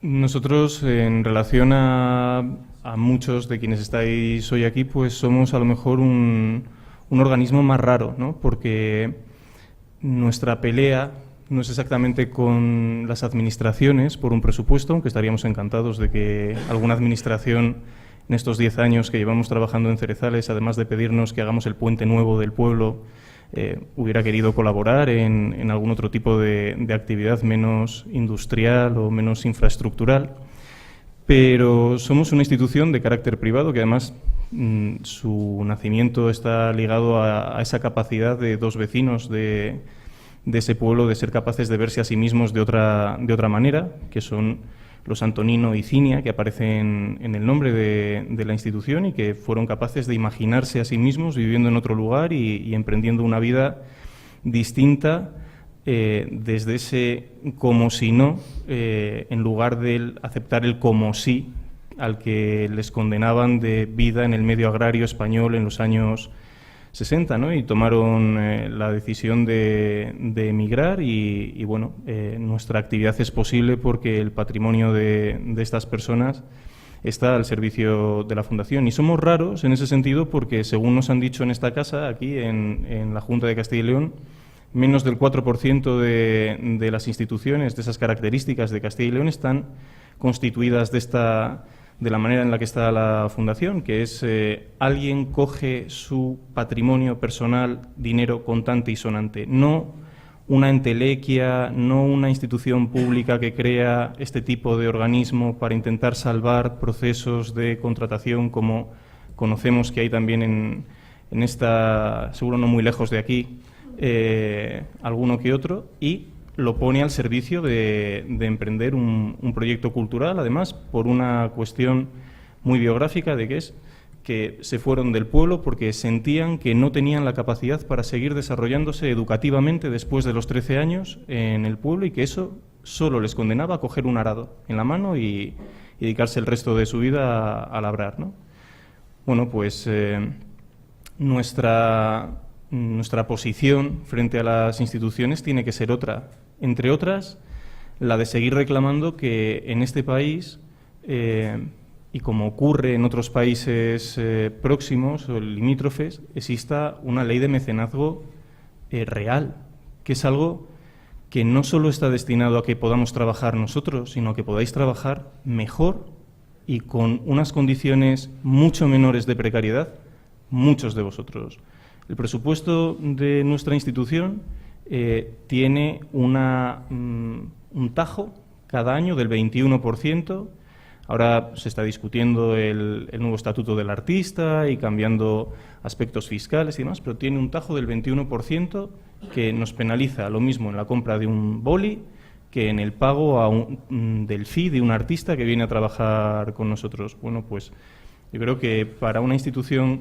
Nosotros, en relación a muchos de quienes estáis hoy aquí, pues somos a lo mejor un organismo más raro, ¿no? Porque nuestra pelea no es exactamente con las administraciones por un presupuesto, aunque estaríamos encantados de que alguna administración en estos 10 años que llevamos trabajando en Cerezales, además de pedirnos que hagamos el puente nuevo del pueblo, hubiera querido colaborar en algún otro tipo de actividad menos industrial o menos infraestructural. Pero somos una institución de carácter privado que además su nacimiento está ligado a esa capacidad de dos vecinos de ese pueblo de ser capaces de verse a sí mismos de otra manera, que son los Antonino y Cinia, que aparecen en el nombre de la institución y que fueron capaces de imaginarse a sí mismos viviendo en otro lugar y emprendiendo una vida distinta desde ese como si no, en lugar de aceptar el como sí al que les condenaban de vida en el medio agrario español en los años 60, ¿no? Y tomaron la decisión de emigrar y bueno, nuestra actividad es posible porque el patrimonio de estas personas está al servicio de la Fundación. Y somos raros en ese sentido porque, según nos han dicho en esta casa, aquí en la Junta de Castilla y León, menos del 4% de las instituciones de esas características de Castilla y León están constituidas de la manera en la que está la Fundación, que es alguien coge su patrimonio personal, dinero contante y sonante, no una entelequia, no una institución pública que crea este tipo de organismo para intentar salvar procesos de contratación como conocemos que hay también en esta, seguro no muy lejos de aquí, alguno que otro, y lo pone al servicio de emprender un proyecto cultural, además, por una cuestión muy biográfica de que se fueron del pueblo porque sentían que no tenían la capacidad para seguir desarrollándose educativamente después de los 13 años en el pueblo y que eso solo les condenaba a coger un arado en la mano y dedicarse el resto de su vida a labrar, ¿no? Bueno, pues nuestra posición frente a las instituciones tiene que ser otra. Entre otras, la de seguir reclamando que en este país, y como ocurre en otros países próximos o limítrofes, exista una ley de mecenazgo real, que es algo que no solo está destinado a que podamos trabajar nosotros, sino que podáis trabajar mejor y con unas condiciones mucho menores de precariedad, muchos de vosotros. El presupuesto de nuestra institución tiene un tajo cada año del 21%. Ahora se está discutiendo el nuevo estatuto del artista y cambiando aspectos fiscales y demás, pero tiene un tajo del 21% que nos penaliza lo mismo en la compra de un boli que en el pago del fee de un artista que viene a trabajar con nosotros. Bueno, pues yo creo que para una institución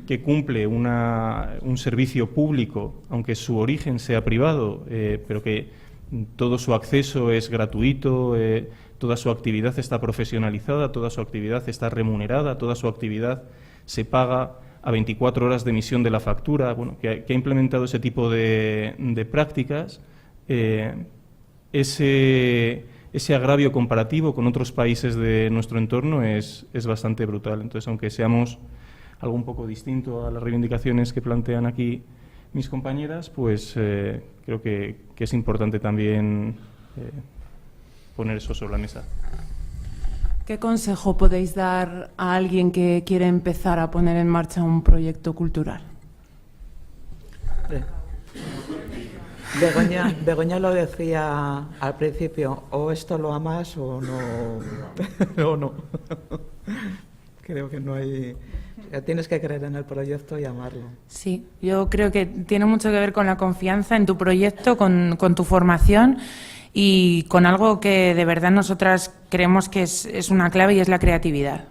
que cumple un servicio público, aunque su origen sea privado, pero que todo su acceso es gratuito, toda su actividad está profesionalizada, toda su actividad está remunerada, toda su actividad se paga a 24 horas de emisión de la factura, bueno, que ha implementado ese tipo de prácticas, ese agravio comparativo con otros países de nuestro entorno es bastante brutal. Entonces, aunque seamos algo un poco distinto a las reivindicaciones que plantean aquí mis compañeras, pues creo que es importante también poner eso sobre la mesa. ¿Qué consejo podéis dar a alguien que quiere empezar a poner en marcha un proyecto cultural? Begoña lo decía al principio, o esto lo amas o no. O no. Creo que no hay... Tienes que creer en el proyecto y amarlo. Sí, yo creo que tiene mucho que ver con la confianza en tu proyecto, con tu formación y con algo que de verdad nosotras creemos que es una clave y es la creatividad.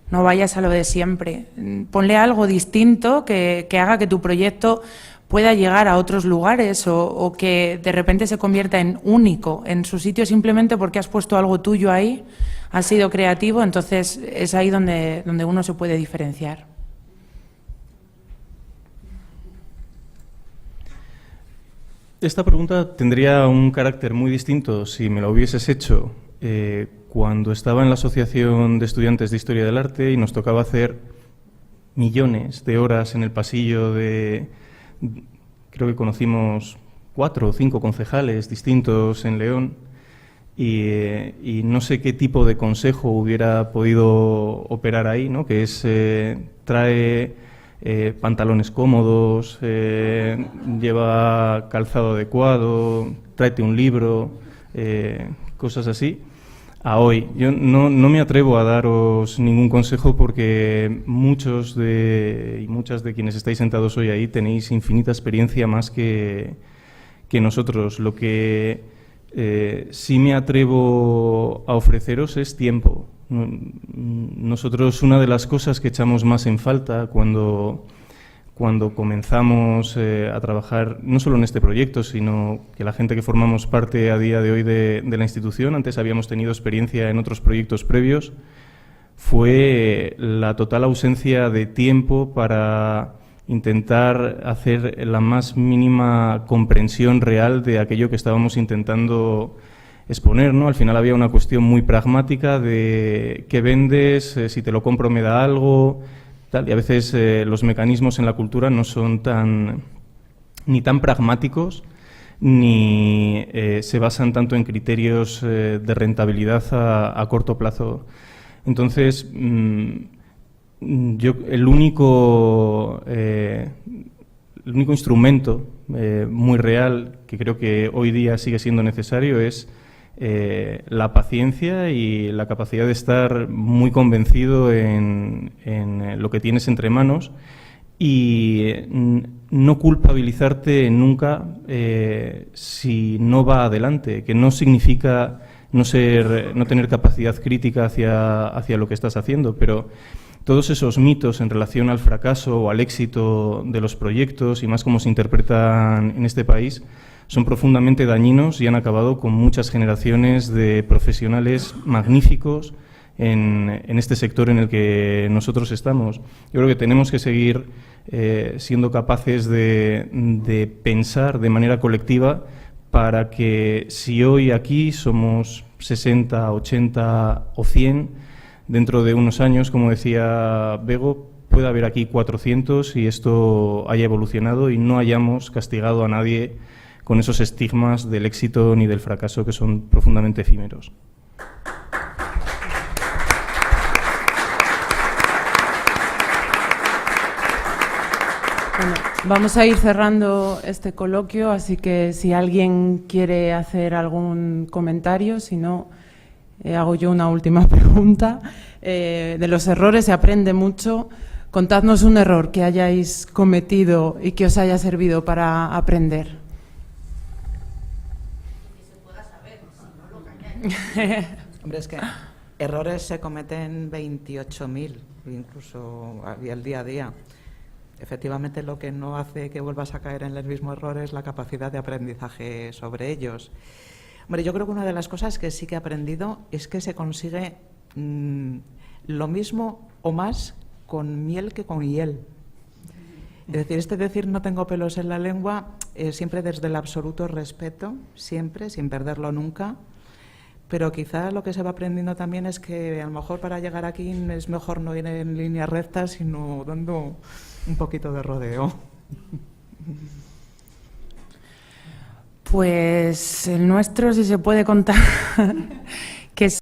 No vayas a lo de siempre. Ponle algo distinto que haga que tu proyecto pueda llegar a otros lugares o que de repente se convierta en único en su sitio simplemente porque has puesto algo tuyo ahí, has sido creativo, entonces es ahí donde uno se puede diferenciar. Esta pregunta tendría un carácter muy distinto si me la hubieses hecho cuando estaba en la Asociación de Estudiantes de Historia del Arte y nos tocaba hacer millones de horas en el pasillo creo que conocimos 4 o 5 concejales distintos en León y no sé qué tipo de consejo hubiera podido operar ahí, ¿no? Que es trae pantalones cómodos, lleva calzado adecuado, tráete un libro, cosas así. A hoy, yo no me atrevo a daros ningún consejo porque muchos y muchas de quienes estáis sentados hoy ahí tenéis infinita experiencia más que nosotros. Lo que sí me atrevo a ofreceros es tiempo. Nosotros, una de las cosas que echamos más en falta cuando comenzamos a trabajar, no solo en este proyecto, sino que la gente que formamos parte a día de hoy de la institución, antes habíamos tenido experiencia en otros proyectos previos, fue la total ausencia de tiempo para intentar hacer la más mínima comprensión real de aquello que estábamos intentando exponer, ¿no? Al final había una cuestión muy pragmática de qué vendes, si te lo compro me da algo, tal, y a veces los mecanismos en la cultura no son ni tan pragmáticos ni se basan tanto en criterios de rentabilidad a corto plazo. Entonces, el único instrumento muy real que creo que hoy día sigue siendo necesario es la paciencia y la capacidad de estar muy convencido en lo que tienes entre manos y no culpabilizarte nunca si no va adelante, que no significa no tener capacidad crítica hacia lo que estás haciendo, pero todos esos mitos en relación al fracaso o al éxito de los proyectos y más cómo se interpretan en este país son profundamente dañinos y han acabado con muchas generaciones de profesionales magníficos en este sector en el que nosotros estamos. Yo creo que tenemos que seguir siendo capaces de pensar de manera colectiva para que si hoy aquí somos 60, 80 o 100, dentro de unos años, como decía Bego, puede haber aquí 400 y esto haya evolucionado y no hayamos castigado a nadie con esos estigmas del éxito ni del fracaso que son profundamente efímeros. Bueno, vamos a ir cerrando este coloquio, así que si alguien quiere hacer algún comentario, si no, hago yo una última pregunta. De los errores se aprende mucho. Contadnos un error que hayáis cometido y que os haya servido para aprender. Hombre, es que errores se cometen 28.000, incluso el día a día. Efectivamente, lo que no hace que vuelvas a caer en el mismo error es la capacidad de aprendizaje sobre ellos. Hombre, yo creo que una de las cosas que sí que he aprendido es que se consigue lo mismo o más con miel que con hiel. Es decir no tengo pelos en la lengua, siempre desde el absoluto respeto, siempre, sin perderlo nunca. Pero quizá lo que se va aprendiendo también es que a lo mejor para llegar aquí es mejor no ir en línea recta, sino dando un poquito de rodeo. Pues el nuestro, si se puede contar, que sí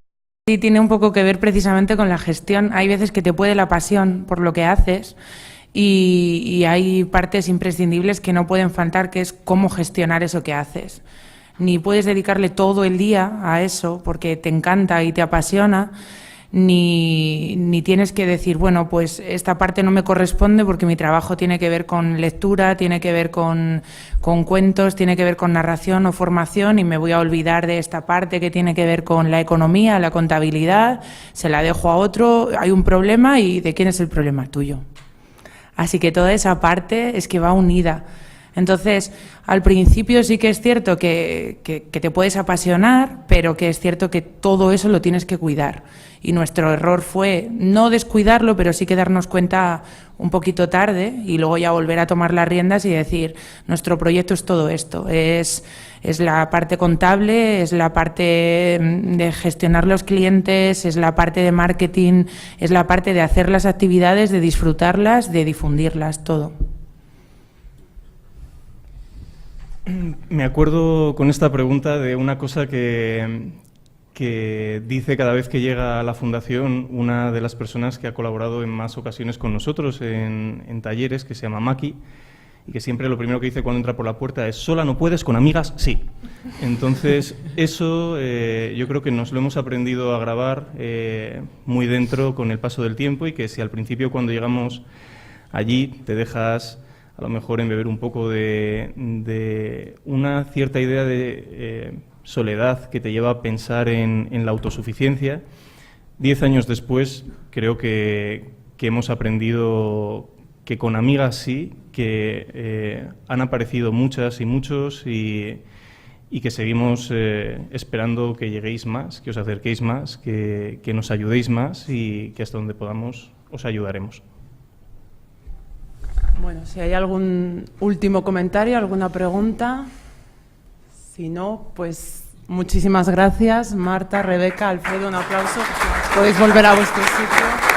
tiene un poco que ver precisamente con la gestión. Hay veces que te puede la pasión por lo que haces y hay partes imprescindibles que no pueden faltar, que es cómo gestionar eso que haces. Ni puedes dedicarle todo el día a eso porque te encanta y te apasiona, ni tienes que decir, bueno, pues esta parte no me corresponde porque mi trabajo tiene que ver con lectura, tiene que ver con cuentos, tiene que ver con narración o formación y me voy a olvidar de esta parte que tiene que ver con la economía, la contabilidad, se la dejo a otro, hay un problema y ¿de quién es el problema? Tuyo. Así que toda esa parte es que va unida. Entonces, al principio sí que es cierto que te puedes apasionar, pero que es cierto que todo eso lo tienes que cuidar. Y nuestro error fue no descuidarlo, pero sí que darnos cuenta un poquito tarde y luego ya volver a tomar las riendas y decir, nuestro proyecto es todo esto, es la parte contable, es la parte de gestionar los clientes, es la parte de marketing, es la parte de hacer las actividades, de disfrutarlas, de difundirlas, todo. Me acuerdo con esta pregunta de una cosa que dice cada vez que llega a la Fundación una de las personas que ha colaborado en más ocasiones con nosotros en talleres, que se llama Maki, y que siempre lo primero que dice cuando entra por la puerta es «sola no puedes, con amigas sí». Entonces, eso yo creo que nos lo hemos aprendido a grabar muy dentro con el paso del tiempo, y que si al principio cuando llegamos allí te dejas a lo mejor embeber un poco de una cierta idea de soledad que te lleva a pensar en la autosuficiencia, 10 años después creo que hemos aprendido que con amigas sí, que han aparecido muchas y muchos, y que seguimos esperando que lleguéis más, que os acerquéis más, que nos ayudéis más, y que hasta donde podamos os ayudaremos. Bueno, si hay algún último comentario, alguna pregunta. Si no, pues muchísimas gracias, Marta, Rebeca, Alfredo, un aplauso. Podéis volver a vuestro sitio.